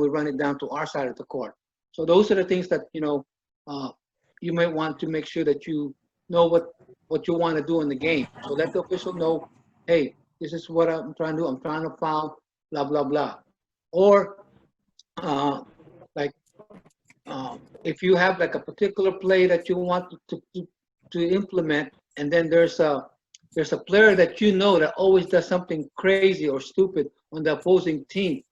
run it down to our side of the court. So those are the things that you might want to make sure that you know what you want to do in the game. So let the official know, hey, this is what I'm trying to do. I'm trying to foul, blah blah blah. Or like if you have like a particular play that you want to implement, and then there's a player that that always does something crazy or stupid on the opposing team,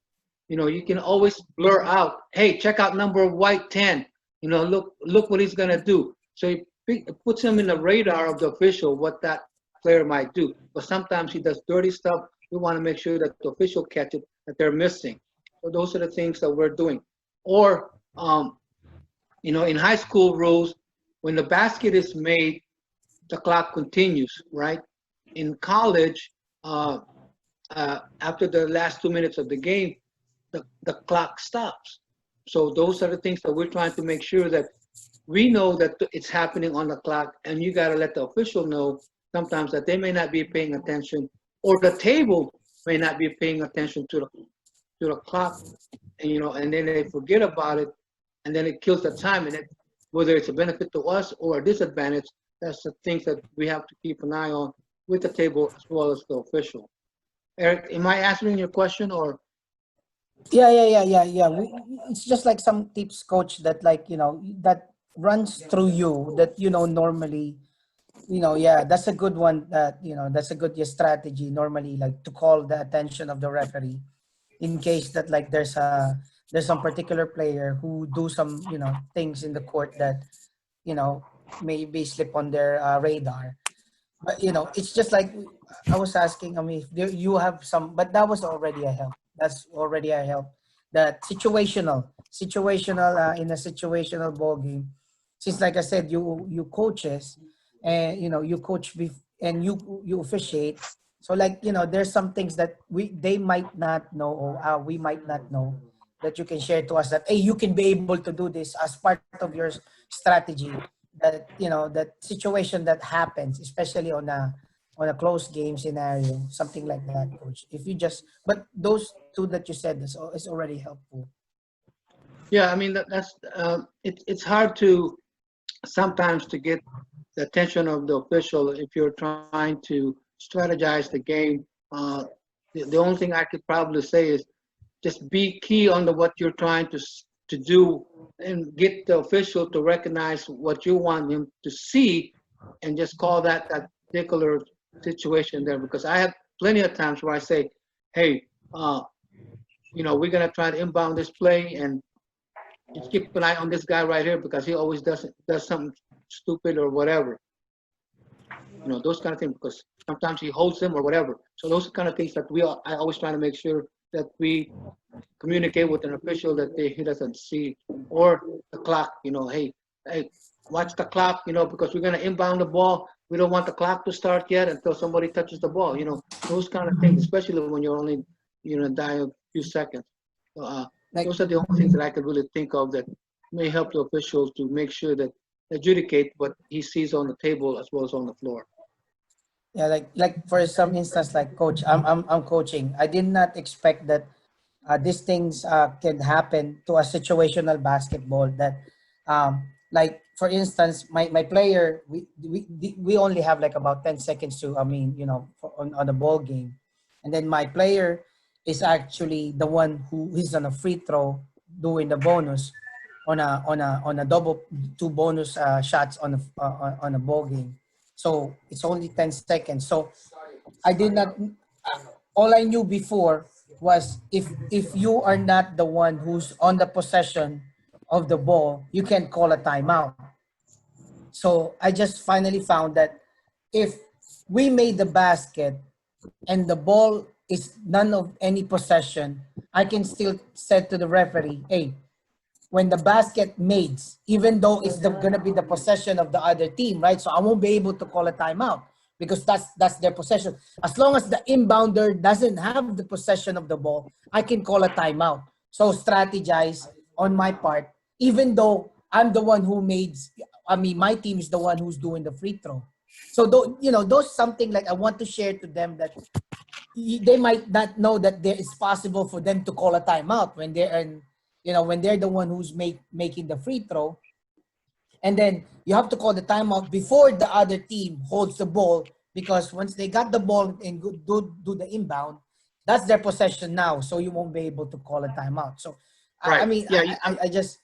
you can always blur out, hey, check out number white 10, look what he's gonna do. So it puts him in the radar of the official what that player might do. But sometimes he does dirty stuff. We want to make sure that the official catch it, that they're missing. So those are the things that we're doing. Or in high school rules, when the basket is made, the clock continues, right? In college, after the last 2 minutes of the game, the clock stops. So those are the things that we're trying to make sure that we know that it's happening on the clock, and you got to let the official know sometimes that they may not be paying attention, or the table may not be paying attention to the clock, and then they forget about it, and then it kills the time. And whether it's a benefit to us or a disadvantage, that's the things that we have to keep an eye on with the table as well as the official. Eric, am I answering your question or? Yeah. It's just like some tips, coach, that that runs through you that normally, yeah, that's a good one. That's a good strategy normally, like to call the attention of the referee in case that like there's some particular player who do some things in the court that maybe slip on their radar. But it's just like I was asking. I mean, if you have some, but that was already a help. That's already a help. That situational in a situational ball game. Since like I said, you coaches, and you coach and you officiate. So like there's some things that they might not know, or we might not know, that you can share to us that hey, you can be able to do this as part of your strategy. That that situation that happens, especially on a close game scenario, something like that, coach. If you just, but those two that you said is already helpful. Yeah, I mean that's it's hard to sometimes to get the attention of the official if you're trying to strategize the game. The only thing I could probably say is just be key on what you're trying to do, and get the official to recognize what you want him to see, and just call that particular situation there. Because I have plenty of times where I say, hey, we're gonna try to inbound this play, and just keep an eye on this guy right here because he always does something stupid or whatever. Those kind of things, because sometimes he holds him or whatever. So those are kind of things that I always try to make sure that we communicate with an official that he doesn't see. Or the clock, hey, watch the clock, because we're going to inbound the ball. We don't want the clock to start yet until somebody touches the ball, those kind of things, especially when you're only, dying a few seconds. So, Like, Those are the only things that I could really think of that may help the officials to make sure that adjudicate what he sees on the table as well as on the floor. yeah, like for some instance, like coach, I'm coaching. I did not expect that these things can happen to a situational basketball. That, like for instance, my player, we only have like about 10 seconds to, I mean, on the ball game, and then my player is actually the one who is on a free throw doing the bonus on a double two bonus shots on a ball game. So it's only 10 seconds. So I did not. All I knew before was if you are not the one who's on the possession of the ball, you can call a timeout. So I just finally found that if we made the basket and the ball is none of any possession, I can still say to the referee, hey, when the basket made, even though it's gonna be the possession of the other team, right? So I won't be able to call a timeout because that's their possession. As long as the inbounder doesn't have the possession of the ball, I can call a timeout. So strategize on my part, even though I'm the one who made. I mean, my team is the one who's doing the free throw. So those something like I want to share to them that they might not know that there is possible for them to call a timeout when they're in, when they're the one who's making the free throw. And then you have to call the timeout before the other team holds the ball, because once they got the ball and do the inbound, that's their possession now. So you won't be able to call a timeout. So I Right. mean, Yeah. I just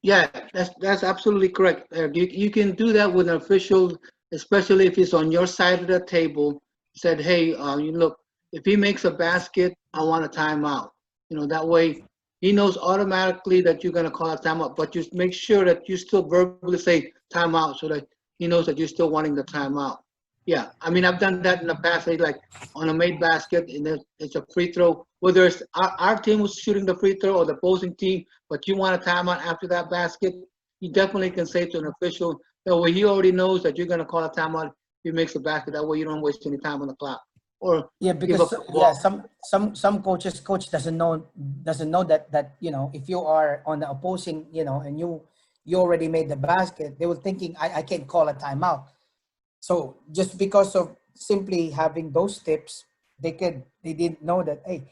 Yeah, that's absolutely correct. You can do that with an official, especially if he's on your side of the table. Said, hey, you look, if he makes a basket, I want a timeout. That way he knows automatically that you're going to call a timeout, but just make sure that you still verbally say timeout so that he knows that you're still wanting the timeout. Yeah, I mean, I've done that in the past, like on a made basket, and it's a free throw. Whether it's our team was shooting the free throw or the opposing team, but you want a timeout after that basket, you definitely can say to an official, that way he already knows that you're going to call a timeout if he makes a basket. That way you don't waste any time on the clock. Or yeah, give up because the ball. some coach doesn't know that if you are on the opposing, and you already made the basket, they were thinking I can call a timeout. So just because of simply having those tips, they didn't know that, hey,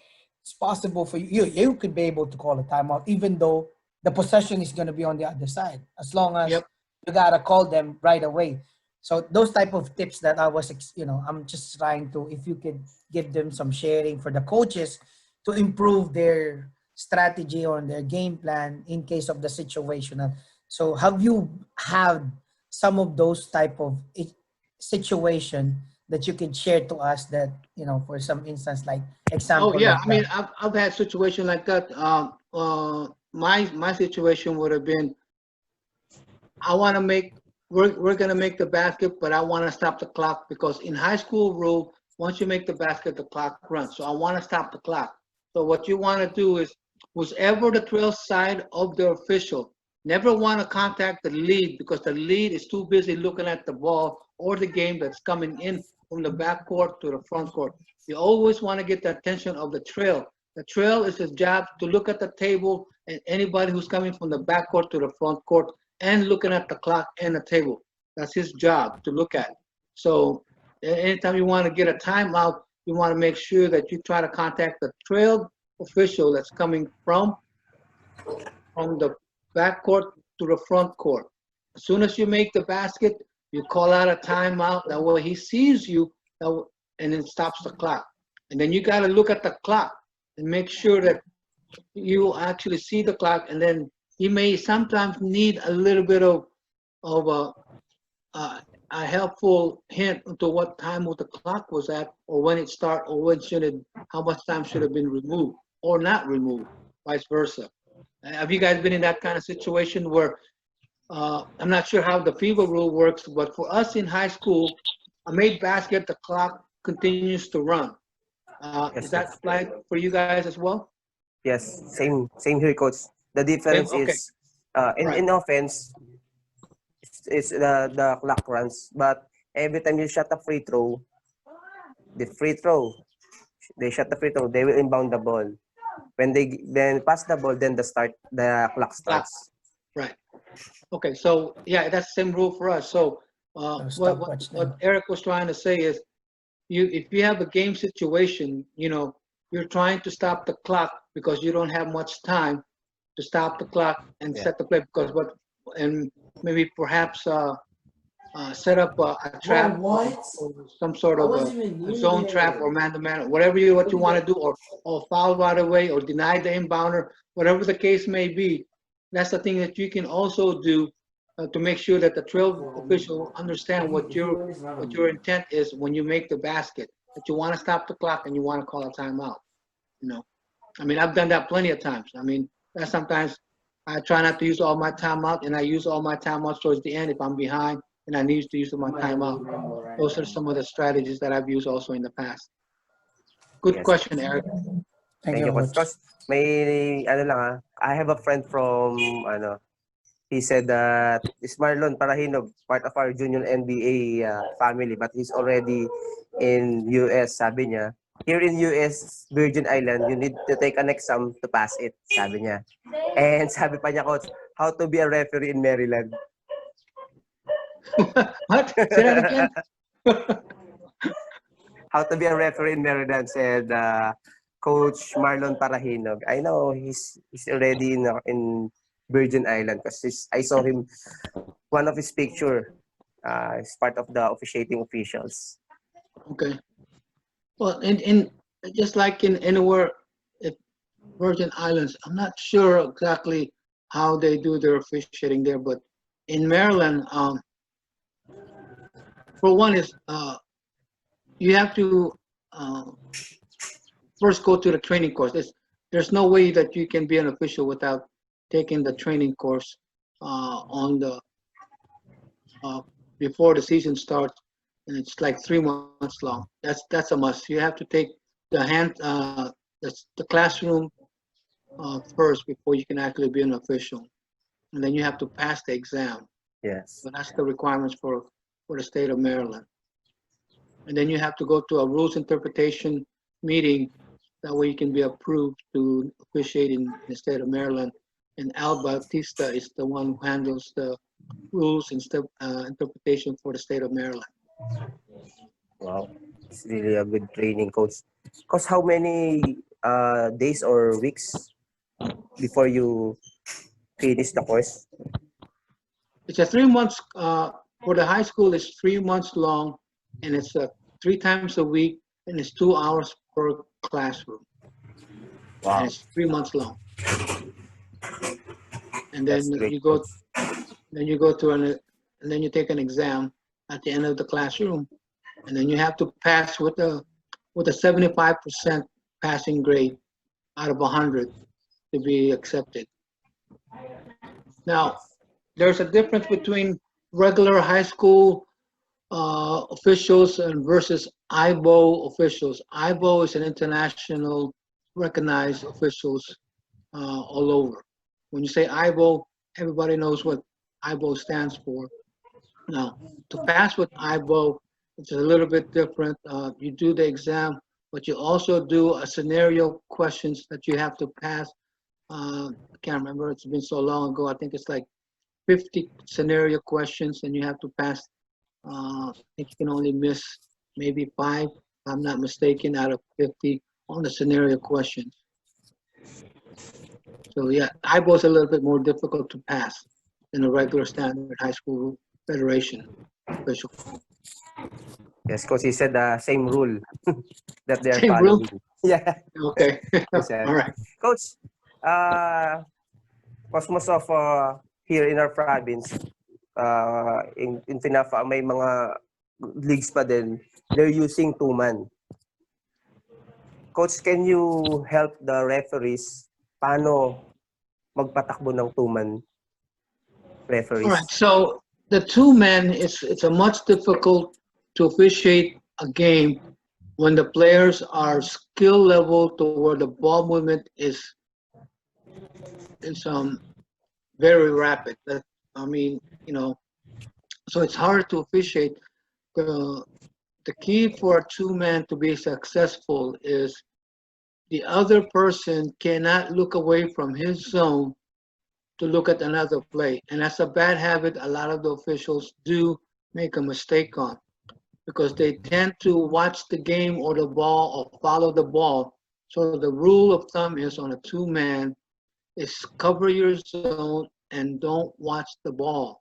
it's possible for you could be able to call a timeout even though the possession is going to be on the other side, as long as Yep. you gotta call them right away. So those type of tips that I was, I'm just trying to, if you could give them some sharing for the coaches to improve their strategy or their game plan in case of the situational. So have you had some of those type of situation that you can share to us that, for some instance, like Oh example yeah, like I that? mean, I've had situations like that. My situation would have been, I want to make, we're gonna make the basket, but I want to stop the clock because in high school rule, once you make the basket, the clock runs. So I want to stop the clock. So what you want to do is, whoever the trail side of the official, never want to contact the lead because the lead is too busy looking at the ball or the game that's coming in from the back court to the front court. You always want to get the attention of the trail. The trail is his job to look at the table and anybody who's coming from the back court to the front court and looking at the clock and the table. That's his job to look at. So anytime you want to get a timeout, you want to make sure that you try to contact the trail official that's coming from the back court to the front court. As soon as you make the basket, you call out a timeout. That way he sees you, and then stops the clock. And then you got to look at the clock and make sure that you actually see the clock. And then he may sometimes need a little bit of a helpful hint to what time the clock was at, or when it started, or when should it, how much time should have been removed or not removed, vice versa. Have you guys been in that kind of situation where I'm not sure how the FIBA rule works, but for us in high school, a made basket, the clock continues to run. Is Yes, that yes. applied for you guys as well? Yes, same here, coach. The Same? difference Okay, is right. in offense, it's the clock runs, but every time you shot a free throw, the free throw, they shot the free throw, they will inbound the ball. When they then pass the ball, then the clock starts. Right. Okay. So yeah, that's the same rule for us. So Stopwatch what now. Eric was trying to say is, if you have a game situation, you're trying to stop the clock because you don't have much time to stop the clock and Yeah. set the play, and maybe perhaps set up a trap, or some sort of a zone trap or man-to-man, what you want to do, or foul right away, or deny the inbounder, whatever the case may be. That's the thing that you can also do to make sure that the trail official understand what your intent is when you make the basket. That you want to stop the clock and you want to call a timeout. I mean, I've done that plenty of times. I mean, that sometimes I try not to use all my timeout, and I use all my timeouts towards the end if I'm behind and I need to use my timeout. Those are some of the strategies that I've used also in the past. Good Yes. question, Eric. Thank Thank you, you, Coach. Coach. Coach, may ano lang I have a friend from he said that is Marlon Parahinog, part of our junior NBA family, but he's already in US. Sabi niya, here in US, Virgin Island, you need to take an exam to pass it, sabi niya. And sabi pa niya, Coach, how to be a referee in Maryland. What? Say that again? How to be a referee in Maryland, said Coach Marlon Parahinog. I know he's already in Virgin Island because I saw him, one of his picture is part of the officiating officials. Okay. Well, in just like in anywhere, if Virgin Islands, I'm not sure exactly how they do their officiating there, but in Maryland, for one is you have to first go to the training course. There's no way that you can be an official without taking the training course on the before the season starts, and it's like 3 months long. That's a must. You have to take the classroom first before you can actually be an official, and then you have to pass the exam. Yes. So that's the requirements for the state of Maryland. And then you have to go to a rules interpretation meeting. That way you can be approved to officiate in the state of Maryland. And Al Bautista is the one who handles the rules and interpretation for the state of Maryland. Wow. It's really a good training, Coach. Coach, how many days or weeks before you finish the course? It's a 3 months, for the high school, it's 3 months long, and it's 3 times a week, and it's 2 hours per classroom. Wow. And it's 3 months long. And That's then great, you go, Coach. and then you take an exam at the end of the classroom, and then you have to pass with a 75% passing grade out of 100 to be accepted. Now, there's a difference between regular high school officials and versus IBO officials. IBO is an international recognized officials all over. When you say IBO, everybody knows what IBO stands for. Now, to pass with IBO, it's a little bit different. You do the exam, but you also do a scenario questions that you have to pass. I can't remember, it's been so long ago. I think it's like 50 scenario questions, and you have to pass. I think you can only miss maybe 5, if I'm not mistaken, out of 50 on the scenario questions. So yeah, IBO is a little bit more difficult to pass than a regular standard high school federation official. Yes, Coach, he said the same rule that they are Same rule? following. Yeah. Okay. Yes, sir. All right. Coach, Cosmos of here in our province, in Tinafa, may mga leagues pa din, they're using 2-man. Coach, can you help the referees paano magpatakbo ng 2-man referees? All right. So the 2-man, it's a much difficult to officiate a game when the players are skill level to where the ball movement is very rapid. I mean, so it's hard to officiate. The key for a 2-man to be successful is the other person cannot look away from his zone to look at another play. And that's a bad habit a lot of the officials do make a mistake on, because they tend to watch the game or the ball or follow the ball. So the rule of thumb is on a two-man is cover your zone and don't watch the ball.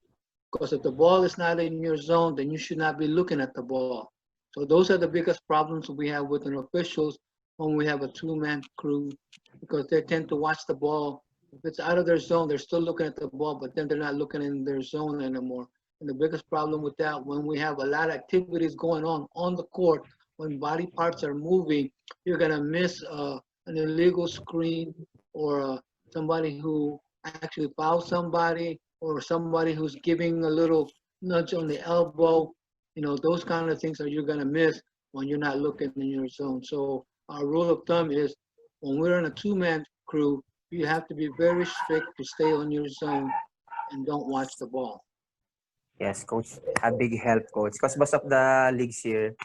Because if the ball is not in your zone, then you should not be looking at the ball. So those are the biggest problems we have with an officials when we have a two-man crew, because they tend to watch the ball. If it's out of their zone, they're still looking at the ball, but then they're not looking in their zone anymore. And the biggest problem with that, when we have a lot of activities going on the court, when body parts are moving, you're gonna miss an illegal screen, or somebody who actually fouled somebody, or somebody who's giving a little nudge on the elbow. You know, those kind of things that you're gonna miss when you're not looking in your zone. So our rule of thumb is when we're in a two-man crew, you have to be very strict to stay on your zone and don't watch the ball. Yes, coach. A big help, coach. Because most of the leagues here,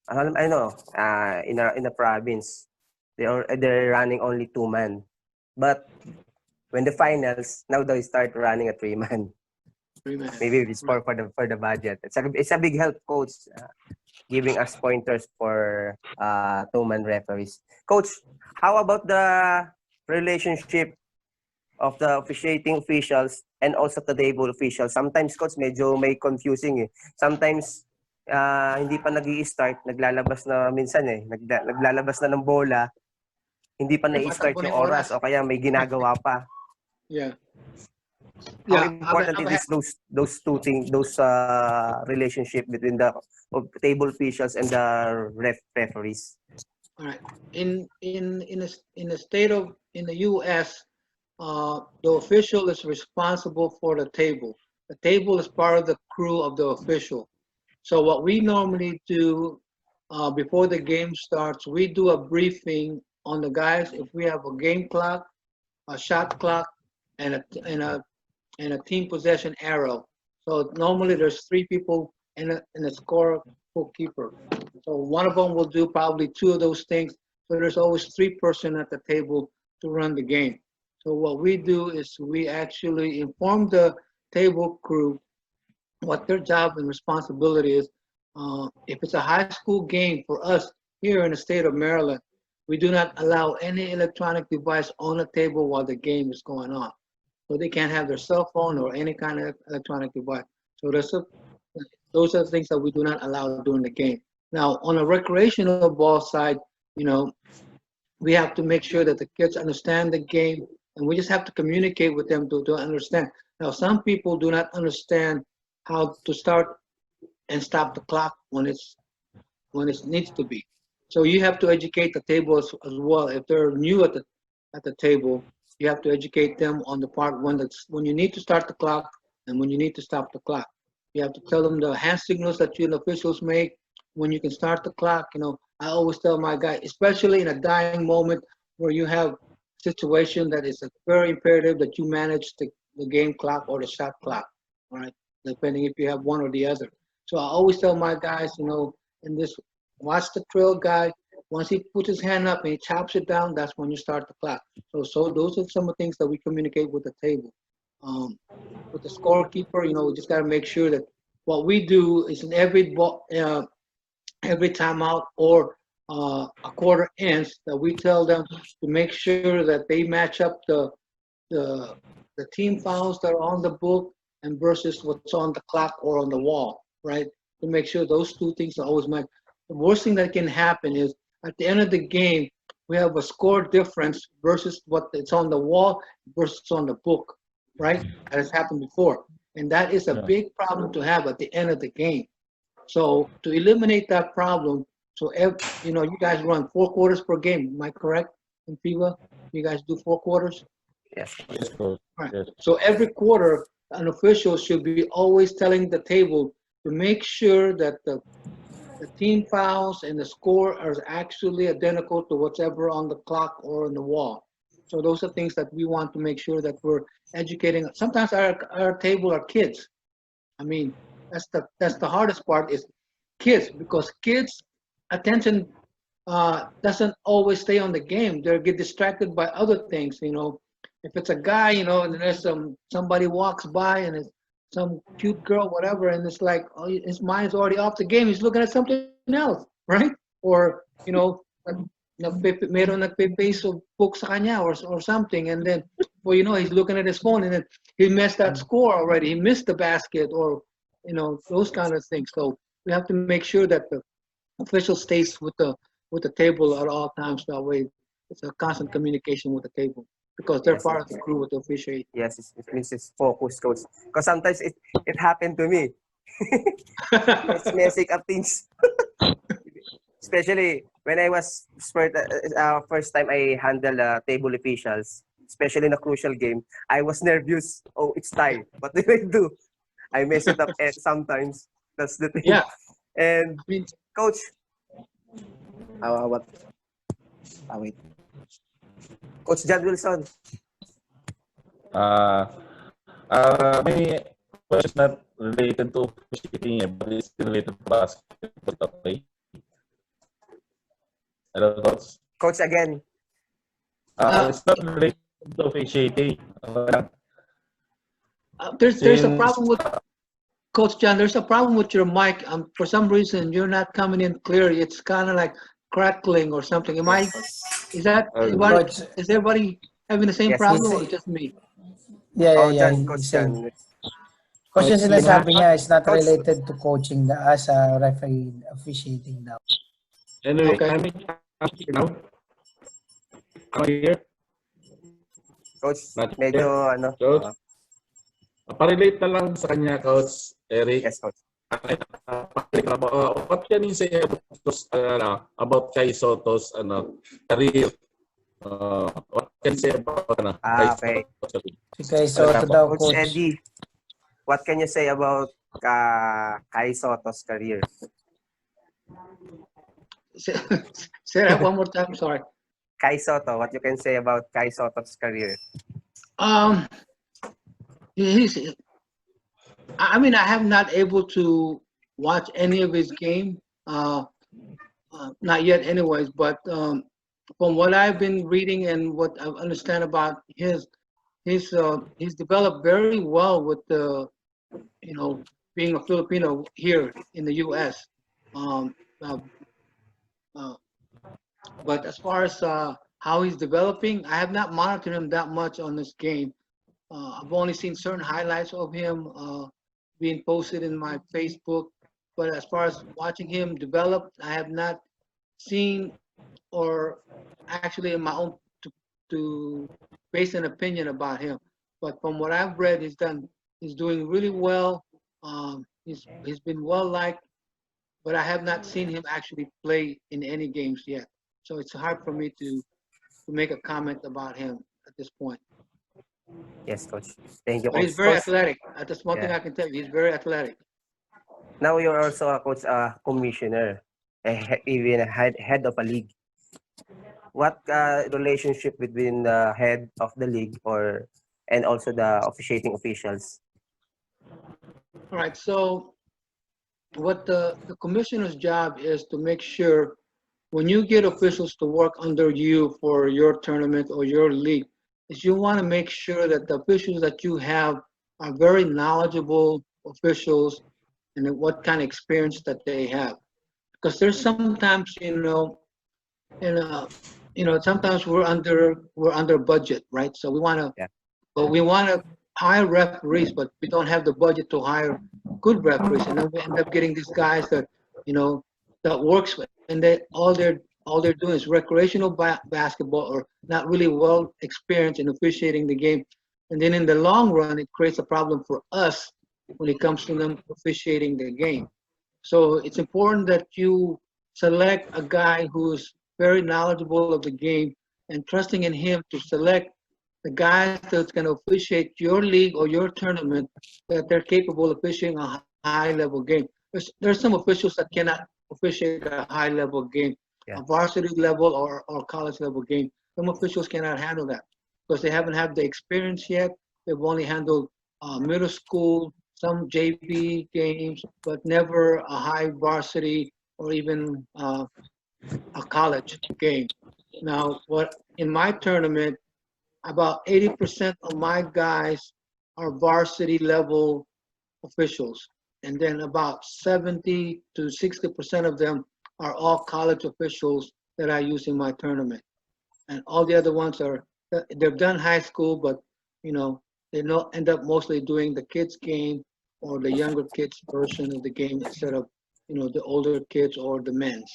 I know, in the province, they're running only two-man. But when the finals, now they start running a three-man. Three-man. Maybe it's for the budget. It's a big help, coach, giving us pointers for two-man referees. Coach, how about the relationship of the officiating officials and also the table officials? Sometimes, coach, medyo may confusing eh. Sometimes, hindi pa nag-i-start, naglalabas na minsan eh. Naglalabas na ng bola, hindi pa na-i-start yung oras o kaya may ginagawa pa. Yeah. How important is those two things, those relationship between the table officials and the referees? All right. In the U.S., the official is responsible for the table. The table is part of the crew of the official. So what we normally do before the game starts, we do a briefing on the guys. If we have a game clock, a shot clock, and a team possession arrow. So normally there's three people and a score goalkeeper. So one of them will do probably two of those things. So there's always three person at the table to run the game. So what we do is we actually inform the table crew what their job and responsibility is. If it's a high school game for us here in the state of Maryland, we do not allow any electronic device on the table while the game is going on. So they can't have their cell phone or any kind of electronic device. So those are the things that we do not allow during the game. Now, on a recreational ball side, you know, we have to make sure that the kids understand the game, and we just have to communicate with them to understand. Now, some people do not understand how to start and stop the clock when it needs to be. So you have to educate the table as well. If they're new at the table, you have to educate them on the part when you need to start the clock and when you need to stop the clock. You have to tell them the hand signals that you and officials make when you can start the clock. You know, I always tell my guy, especially in a dying moment where you have a situation that is very imperative that you manage the game clock or the shot clock, all right, depending if you have one or the other. So I always tell my guys, you know, watch the trail guy. Once he puts his hand up and he chops it down, that's when you start the clock. So those are some of the things that we communicate with the table. With the scorekeeper, you know, we just got to make sure that what we do is in every timeout or a quarter ends, that we tell them to make sure that they match up the team fouls that are on the book and versus what's on the clock or on the wall, right? To make sure those two things are always matched. The worst thing that can happen is at the end of the game, we have a score difference versus what it's on the wall versus on the book, right? That has happened before. And that is a big problem to have at the end of the game. So to eliminate that problem, you know, you guys run 4 quarters per game. Am I correct in FIBA? You guys do 4 quarters? Yes. Yes, coach. Right. Yes. So every quarter, an official should be always telling the table to make sure that the team fouls and the score are actually identical to whatever on the clock or on the wall. So those are things that we want to make sure that we're educating. Sometimes our table are kids. I mean, that's the hardest part is kids, because kids' attention doesn't always stay on the game. They get distracted by other things. You know, if it's a guy, you know, and there's somebody walks by and it's some cute girl, whatever, and it's like, oh, his mind's already off the game. He's looking at something else, right? Or you know, meron nagpe-Facebook sa kanya or something, and then, well, you know, he's looking at his phone, and then he missed that score already. He missed the basket, or you know, those kind of things. So we have to make sure that the official stays with the table at all times. That way, it's a constant communication with the table because they're Yes, part of the crew with the officiate. yes, it means it's focus, coach. Because sometimes it happened to me. It's messing up things. Especially when I was first time I handle table officials, especially in a crucial game, I was nervous. Oh, it's tie. What did I do? I mess it up sometimes. That's the thing. Yeah, And I mean, coach, what? Wait. Coach John Wilson. My question is not related to officiating, but it's related to basketball. Okay. Hello, coach. Coach again. It's not related to officiating. there's a Since problem with Coach John. There's a problem with your mic. For some reason, you're not coming in clear. It's kind of like crackling or something. Am I? Yes, coach. Is that? Coach, Is everybody having the same Yes, problem, he's, or just me? yeah, Oh, yeah, John, he's Coach saying. John. Coach, yung sinasabi niya is not Coach. related to coaching as a referee officiating daw. anyway, Okay. coming now. Am I here? Coach, Not medyo yet. ano. Coach, parelate na lang sa kanya, Coach Eric. Yes, coach. What can you say about Kai Soto's career? What can you say about Kai Okay. Soto's career? Si Kay Soto daw, Coach coach. Eddie, what can you say about Kai Soto's career? Say that one more time. Sorry. Kai Soto, what you can say about Kai Soto's career? He's. I mean, I have not able to watch any of his game. Not yet, anyways. But from what I've been reading and what I understand about he's developed very well with the, you know, being a Filipino here in the U.S. Um, uh, uh, but as far as how he's developing, I have not monitored him that much on this game. I've only seen certain highlights of him being posted in my Facebook. But as far as watching him develop, I have not seen or actually in my own to base an opinion about him. But from what I've read, he's doing really well. He's been well liked, but I have not seen him actually play in any games yet. So it's hard for me to make a comment about him at this point. Yes, coach. Thank you, But coach. he's very Coach, athletic. That's one thing Yeah. I can tell you. He's very athletic. now you're also a coach, commissioner, even a head of a league. What relationship between the head of the league and also the officiating officials? All right. So what the commissioner's job is to make sure when you get officials to work under you for your tournament or your league, is you want to make sure that the officials that you have are very knowledgeable officials and what kind of experience that they have. Because there's sometimes, and sometimes we're under budget, right? So we want to, Yeah. but we want to hire referees, but we don't have the budget to hire good referees, and then we end up getting these guys that, that works with, and all they're doing is recreational basketball or not really well experienced in officiating the game, and then in the long run, it creates a problem for us when it comes to them officiating the game. So it's important that you select a guy who's very knowledgeable of the game and trusting in him to select the guys that's going to officiate your league or your tournament, that they're capable of officiating a high level game. There's some officials that cannot officiate a high level game, Yeah. a varsity level or college level game. Some officials cannot handle that because they haven't had the experience yet. They've only handled middle school, some JV games, but never a high varsity or even a college game. Now, what in my tournament, about 80% of my guys are varsity level officials, and then about 70 to 60% of them are all college officials that I use in my tournament, and all the other ones are they've done high school, but you know they know end up mostly doing the kids game or the younger kids version of the game instead of the older kids or the men's.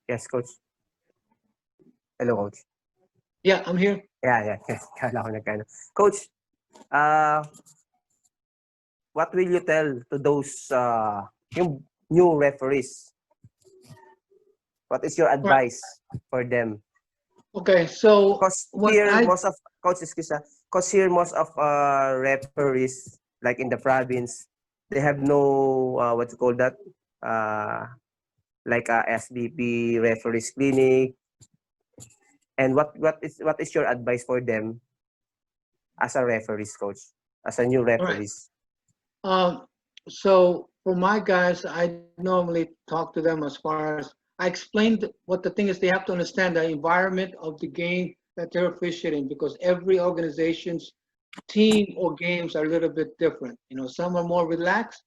Yes, coach. Hello, coach. Yeah, I'm here. Yeah. Yes. Kala ko nagkano. Coach, uh, what will you tell to those yung new referees? What is your All right. advice for them? Okay, so Because what here I most of because here most of referees like in the province, they have no what you call that like a SBP referees clinic. And what is your advice for them as a referees coach, as a new all right. referees? So for my guys, I normally talk to them as far as I explained what the thing is. They have to understand the environment of the game that they're officiating because every organization's team or games are a little bit different. Some are more relaxed,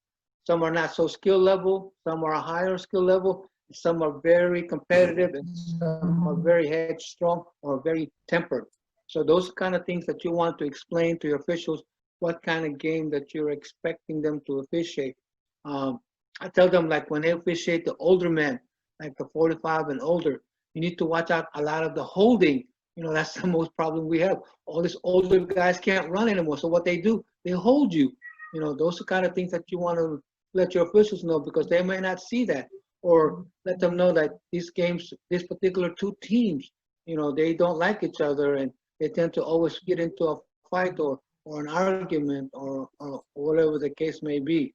some are not so skill level, some are a higher skill level, some are very competitive, and some are very headstrong or very tempered. So those kind of things that you want to explain to your officials what kind of game that you're expecting them to officiate. Um, I tell them like when they officiate the older men, like the 45 and older, you need to watch out a lot of the holding. That's the most problem we have. All these older guys can't run anymore. So what they do, they hold you. Those are kind of things that you want to let your officials know because they may not see that. Or let them know that these games, this particular two teams, they don't like each other and they tend to always get into a fight or an argument or whatever the case may be.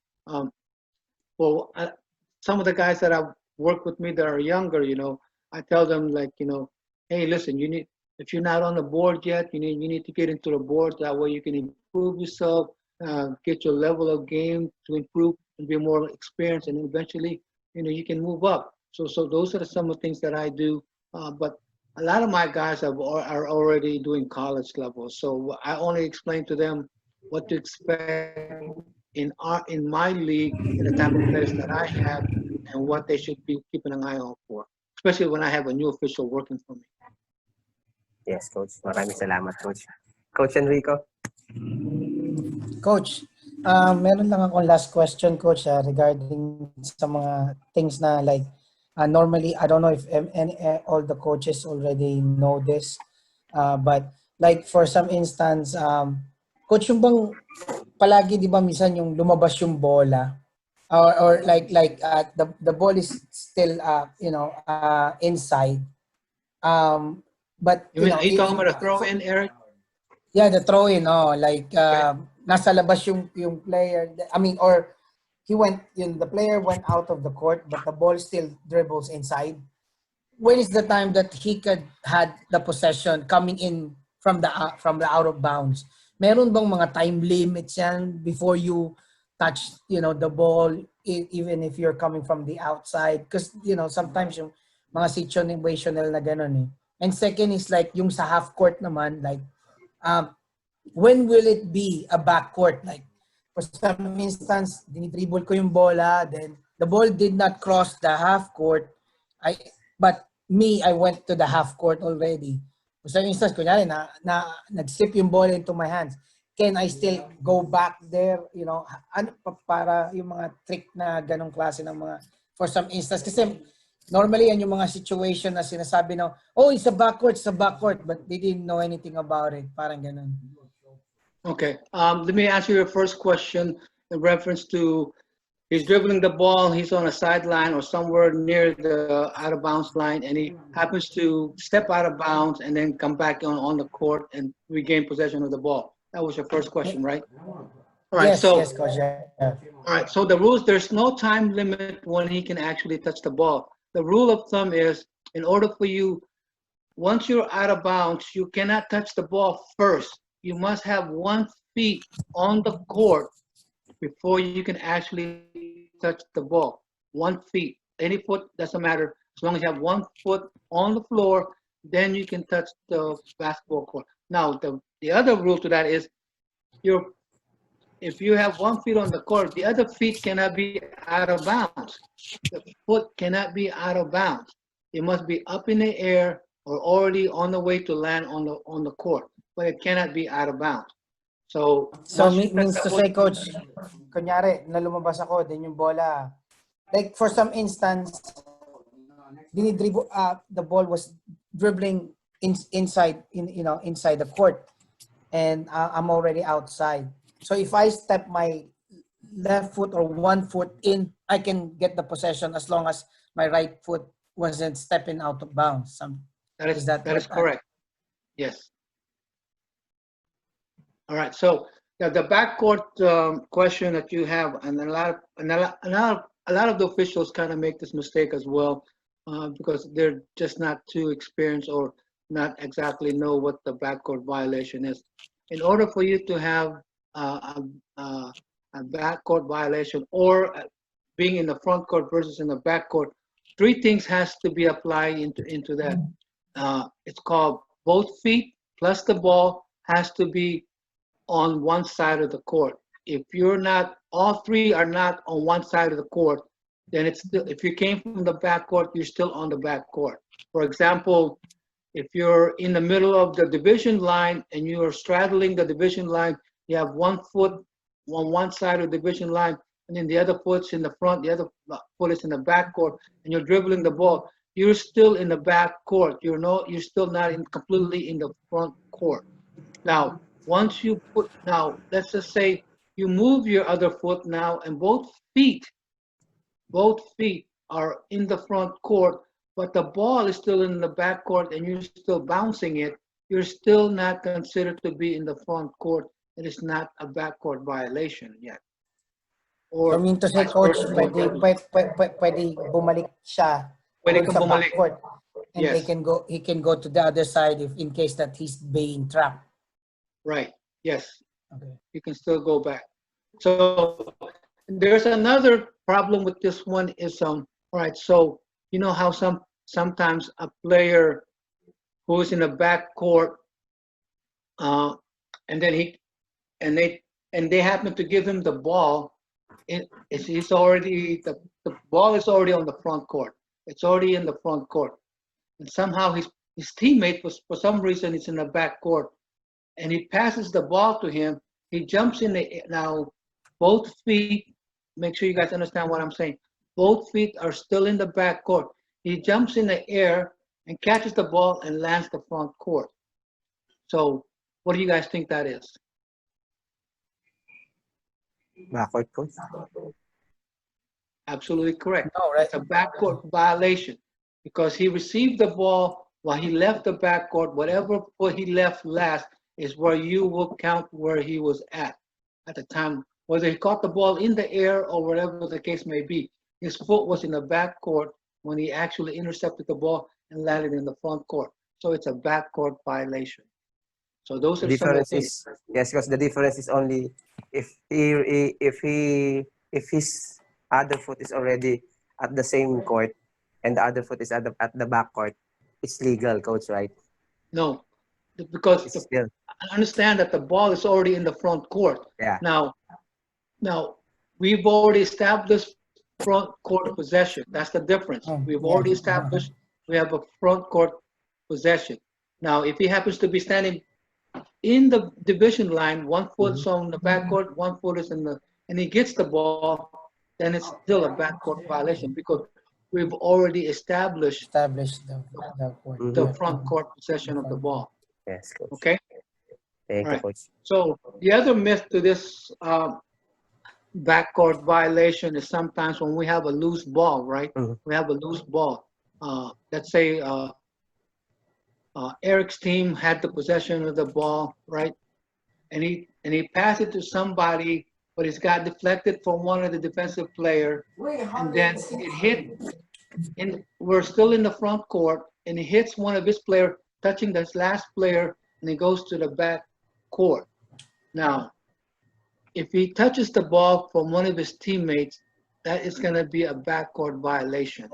Well, some of the guys that have worked with me that are younger, I tell them like, hey, listen, if you're not on the board yet, you need to get into the board. That way you can improve yourself, get your level of game to improve and be more experienced, and eventually, you can move up. So those are some of the things that I do. But a lot of my guys are already doing college level. So I only explain to them what to expect in my league and the type of players that I have and what they should be keeping an eye out for, especially when I have a new official working for me. Yes, coach. Maraming salamat, coach. Coach Enrico. Coach, meron lang akong last question, Coach, regarding sa mga things na like, normally, I don't know if all the coaches already know this, but like for some instance, Coach, yung bang palagi, di ba, minsan yung lumabas yung bola, or the ball is still, inside, but, You mean, are you talking about a throw in, Eric? yeah, the throw in, like Okay. nasa labas yung player. I mean, or the player went out of the court, but the ball still dribbles inside. When is the time that he could had the possession coming in from the out of bounds? Meron bang mga time limits yan before you touch, the ball, even if you're coming from the outside? Because, sometimes yung mga situational na ganun eh. And second is like yung sa half court naman, like, when will it be a backcourt? Like, for some instance, dinidribble ko yung bola, then the ball did not cross the half court. But I went to the half court already. For some instance, kunyari, nag-slip yung ball into my hands. Can I still go back there? Ano para yung mga trick na ganong klase ng mga, for some instance, kasi normally yan yung mga situation na sinasabi na, oh, it's a backcourt, but they didn't know anything about it. Parang ganon. Okay. Let me answer your first question in reference to he's dribbling the ball, he's on a sideline or somewhere near the out of bounds line, and he happens to step out of bounds and then come back on the court and regain possession of the ball. That was your first question, right? All right. Yes, Coach. Yeah. All right. So the rules, there's no time limit when he can actually touch the ball. The rule of thumb is in order for you, once you're out of bounds, you cannot touch the ball first. You must have 1 feet on the court before you can actually touch the ball. 1 feet. any foot, doesn't matter. As long as you have 1 foot on the floor, then you can touch the basketball court. Now, the other rule to that is if you have 1 feet on the court, the other feet cannot be out of bounds. The foot cannot be out of bounds. It must be up in the air or already on the way to land on the court, but it cannot be out of bounds. So means to say, coach, kunyari, na lumabas ako, then yung bola, like for some instance, the ball was dribbling inside the court, and I'm already outside. So if I step my left foot or 1 foot in, I can get the possession as long as my right foot wasn't stepping out of bounds. that is correct. Yes. All right. So the backcourt question that you have, and a lot of the officials kind of make this mistake as well, because they're just not too experienced or not exactly know what the backcourt violation is. In order for you to have a backcourt violation or being in the front court versus in the backcourt, 3 things has to be applied into that. It's called both feet plus the ball has to be on one side of the court. If all 3 are not on one side of the court, then it's still, if you came from the backcourt, you're still on the backcourt. For example, if you're in the middle of the division line and you are straddling the division line, you have 1 foot on one side of the division line, and then the other foot's in the front, the other foot is in the backcourt, and you're dribbling the ball, you're still in the backcourt. You're still not completely in the front court. Now, let's just say you move your other foot now, and both feet are in the front court, but the ball is still in the back court and you're still bouncing it. You're still not considered to be in the front court. It is not a backcourt violation yet. Or I mean to say, coach, pwede bumalik siya sa backcourt, and yes, he can go to the other side if in case that he's being trapped. Right. Yes. Okay. You can still go back. So there's another problem with this one is all right. So you know how sometimes a player who is in the back court, and then they happen to give him the ball. The ball is already on the front court. It's already in the front court, and somehow his teammate for some reason is in the back court, and he passes the ball to him. He jumps in the now. Both feet. Make sure you guys understand what I'm saying. Both feet are still in the back court. He jumps in the air and catches the ball and lands the front court. So, what do you guys think that is? Backcourt, coach? Absolutely correct. No, right. It's a backcourt violation because he received the ball while he left the backcourt. Whatever foot he left last is where you will count where he was at the time. Whether he caught the ball in the air or whatever the case may be, his foot was in the backcourt when he actually intercepted the ball and landed in the front court. So it's a backcourt violation. So those are some of the things. Yes, because the difference is only if his other foot is already at the same court and the other foot is at the back court, it's legal, coach, right? No, because I understand that the ball is already in the front court. Yeah. Now, we've already established front court possession. That's the difference. We've already established we have a front court possession. Now, if he happens to be standing in the division line, 1 foot's on the back court, 1 foot is and he gets the ball, then it's still a backcourt violation because we've already established the front court possession of the ball. Yes, coach. Okay? Thank you, coach. So the other myth to this backcourt violation is sometimes when we have a loose ball, right? We have a loose ball. Let's say Eric's team had the possession of the ball, right? And he passed it to somebody, but it's got deflected from one of the defensive player, and then it hit. And we're still in the front court, and it hits one of his player, touching this last player, and it goes to the back court. Now, if he touches the ball from one of his teammates, that is going to be a backcourt violation.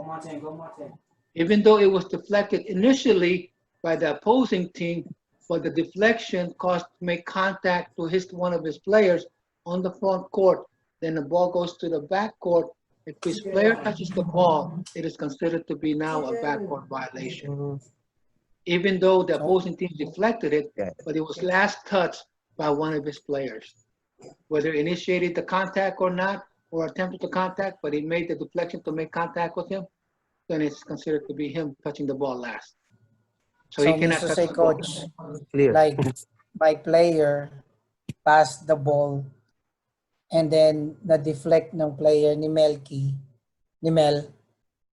Even though it was deflected initially by the opposing team, but the deflection caused to make contact to one of his players on the front court. Then the ball goes to the backcourt. If his player touches the ball, it is considered to be now a backcourt violation. Even though the opposing team deflected it, but it was last touched by one of his players. Whether he initiated the contact or not, or attempted to contact, but he made the deflection to make contact with him, then it's considered to be him touching the ball last. So he means cannot to touch say, the ball. coach, Clear. like my player passed the ball and then na-deflect ng player ni Mel,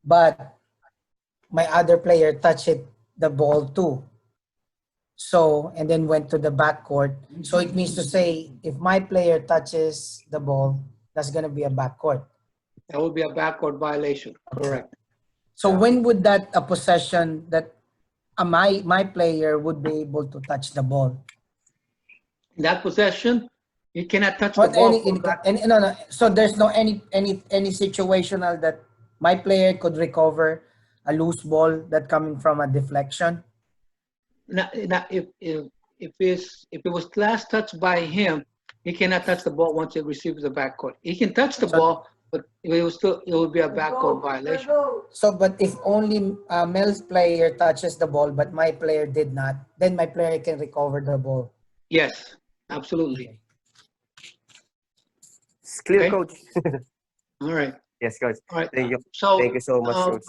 but my other player touched the ball too. So, and then went to the backcourt. So it means to say, if my player touches the ball, that's going to be a backcourt. That would be a backcourt violation, correct. So when would that a possession that my player would be able to touch the ball? In that possession, he cannot touch But the ball. no. So there's no any situational that my player could recover a loose ball that coming from a deflection. Now, if it was last touched by him, he cannot touch the ball once it receives the backcourt. He can touch the ball, but it will be a backcourt violation. So, but if only Mel's player touches the ball, but my player did not, then my player can recover the ball. Yes, absolutely. It's clear, Okay. coach. All right. Yes, coach. All right. Thank you. So Thank you so much, coach.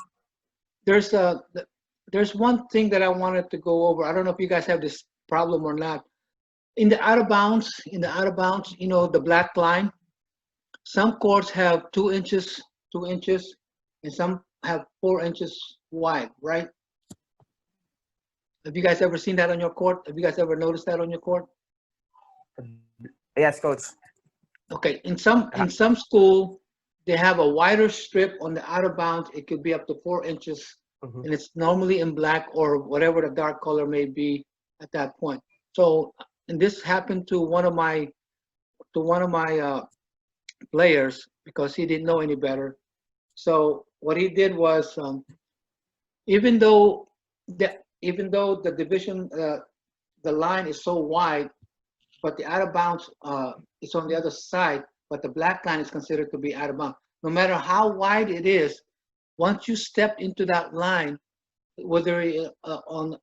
There's one thing that I wanted to go over. I don't know if you guys have this problem or not. In the out of bounds, you know, the black line, some courts have 2 inches, and some have 4 inches wide, right? Have you guys ever seen that on your court? Have you guys ever noticed that on your court? Yes, coach. Okay, in some school, they have a wider strip on the out of bounds. It could be up to 4 inches, and it's normally in black or whatever the dark color may be at that point. So, and this happened to one of my players because he didn't know any better. So what he did was, even though the division, the line is so wide, but the out of bounds is on the other side, but the black line is considered to be out of bounds. No matter how wide it is, once you step into that line, whether on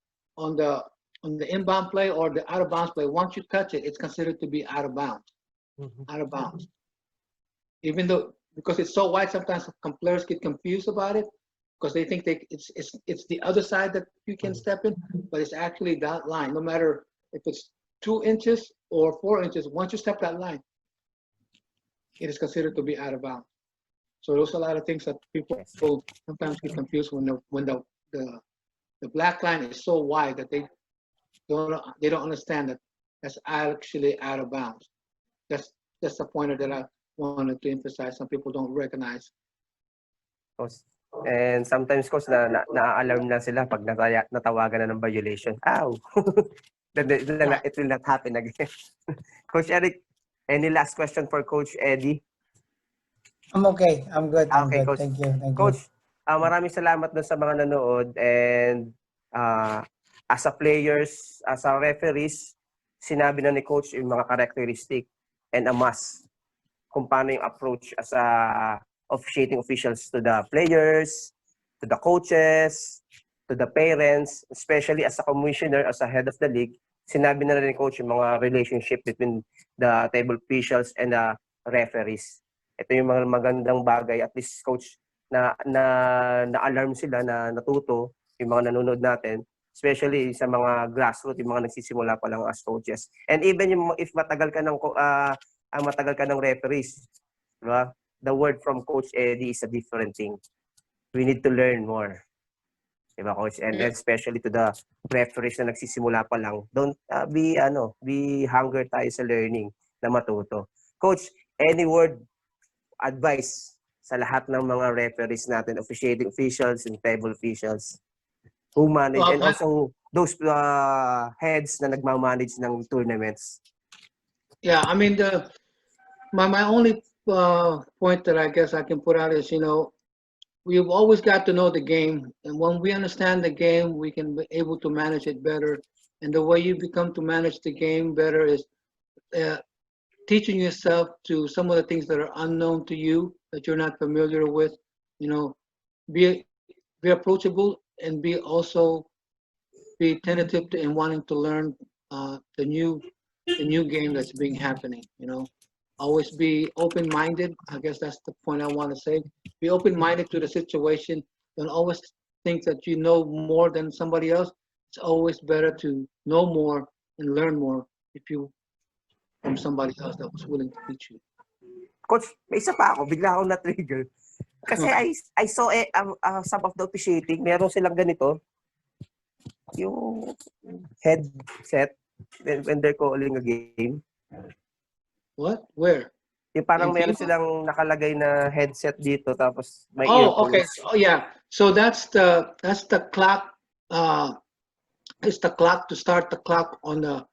the inbound play or the out of bounds play, once you touch it, it's considered to be out of bounds. Out of bounds. Even though, because it's so wide, sometimes players get confused about it because they think it's the other side that you can step in, but it's actually that line. No matter if it's 2 inches or 4 inches, once you step that line, it is considered to be out of bounds. So there's a lot of things that people sometimes get confused when the black line is so wide that they don't understand that that's actually out of bounds. That's the pointer that I wanted to emphasize. Some people don't recognize. Coach. And sometimes, coach, na-alarm lang sila pag natawagan na ng violation. Ow! It will not happen again. Coach Eric, any last question for Coach Eddie? I'm okay. I'm good. I'm Okay, good. coach. Thank you. Coach, maraming salamat dun sa mga nanood and as a players, as a referees, sinabi na ni coach yung mga characteristic and a must kung paano yung approach as a officiating officials to the players, to the coaches, to the parents, especially as a commissioner, as a head of the league. Sinabi na rin ni coach yung mga relationship between the table officials and the referees. Ito yung mga magandang bagay, at least coach, na-alarm sila, na natuto yung mga nanonood natin, especially sa mga grassroots, yung mga nagsisimula pa lang as coaches. And even yung, if matagal ka ng referees, diba? The word from Coach Eddie is a different thing. We need to learn more. Diba, coach? And especially to the referees na nagsisimula pa lang, don't be hunger tayo sa learning na matuto. Coach, any word, advice sa lahat ng mga referees natin, officiating officials and table officials who manage, and also those heads na nagmamanage ng tournaments? Yeah, I mean, my only point that I guess I can put out is, we've always got to know the game, and when we understand the game, we can be able to manage it better. And the way you become to manage the game better is uh, teaching yourself to some of the things that are unknown to you, that you're not familiar with. You know, be be approachable and be tentative in wanting to learn the new game that's being happening. Always be open-minded. I guess that's the point I want to say. Be open-minded to the situation. Don't always think that you know more than somebody else. It's always better to know more and learn more if you from somebody else that was willing to teach you. Coach, may isa pa ako, bigla akong na-trigger. Kasi Okay. I saw some of the officiating, meron silang ganito, yung headset when they're calling a game. What? Where? Yung parang In meron FIFA? silang nakalagay na headset dito tapos may Oh, okay. earphones. Oh, yeah. So that's the clock. It's the clock to start the clock on the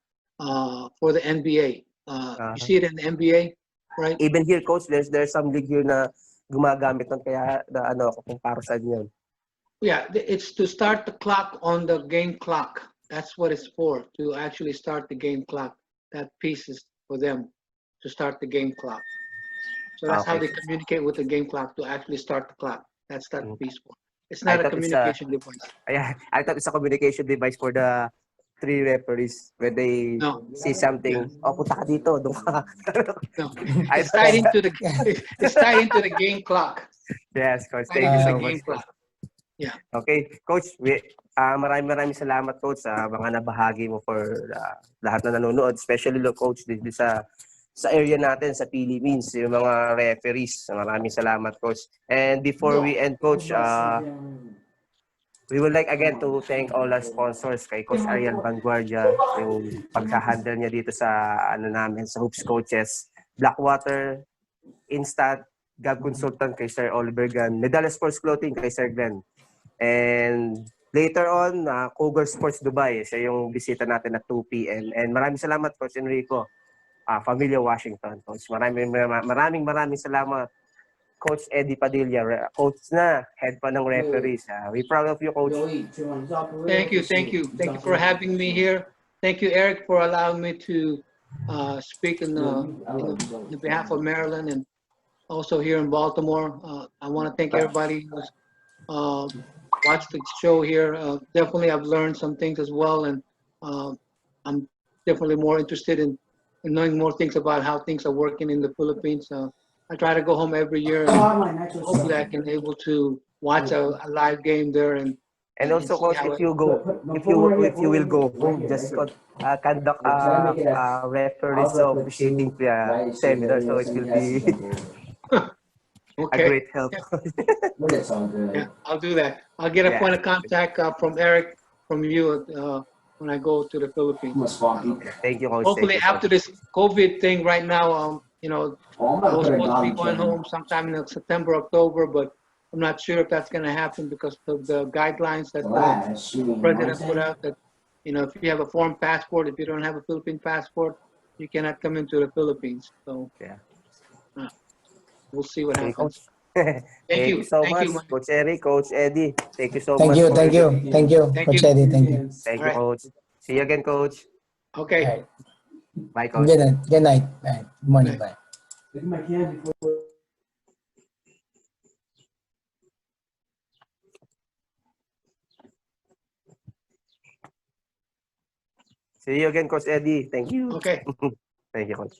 for the NBA. You see it in the NBA, right? Even here, coach, there's some league here na gumagamit nun kaya na ano ako kung para saan yun. Yeah, it's to start the clock on the game clock. That's what it's for, to actually start the game clock. That piece is for them to start the game clock. So that's how Okay. they communicate with the game clock to actually start the clock. That's that piece for. It's I not a thought it's a- communication device. I thought it's a communication device for the three referees when they No, see something. Oh, punta ka dito. Doon ka. no. I It's tied thought- into the it's tied into the game clock. Yes, coach. Tied Thank you into so the much. game clock. Yeah. Okay, coach, maraming salamat coach sa mga nabahagi mo for lahat na nanonood, especially coach dito sa area natin sa Philippines, yung mga referees. Maraming salamat coach. And before we end coach, we would like again to thank all our sponsors kay Coach Ariel Vanguardia, yung paghahandle niya dito sa namin sa Hoops Coaches, Blackwater, Instant, Gab Consultant kay Sir Oliver Gan, Medalla Sports Clothing kay Sir Glenn. And later on, Cougar Sports Dubai, siya yung bisita natin at 2 p.m. And maraming salamat, Coach Enrico, Familia Washington. Coach, maraming salamat, Coach Eddie Padilla, coach na, head pa ng referees. We proud of you, Coach. Thank you. Thank you for having me here. Thank you, Eric, for allowing me to speak in the behalf of Maryland and also here in Baltimore. I want to thank everybody who's watched the show here. Definitely, I've learned some things as well, and I'm definitely more interested in knowing more things about how things are working in the Philippines. I try to go home every year, and hopefully, I can able to watch a live game there and Also, see Coach, how if you will go home, just conduct a referees officiating seminar, so it will be a Okay. great help. Yeah, I'll do that. I'll get a point of contact from Eric, from you, when I go to the Philippines. Thank you, Coach. Hopefully, Thank you, after this COVID thing right now, I was supposed to be going home sometime in September, October, but I'm not sure if that's going to happen because of the guidelines that the president put out that, if you have a foreign passport, if you don't have a Philippine passport, you cannot come into the Philippines. So Yeah. We'll see what Okay, happens. Coach. Thank you. so Thank much, you, Mike. Coach Eric, Coach Eddie. Thank you so Thank much. you, for thank you, thank you, Thank Coach you. Eddie, thank you. Thank All you, right. Coach. See you again, Coach. Okay. All right. Bye, Coach. Good night. Good night. All right. Good morning. Bye. Bye. See you again, Coach Eddie. Thank you. Okay. Thank you, Coach.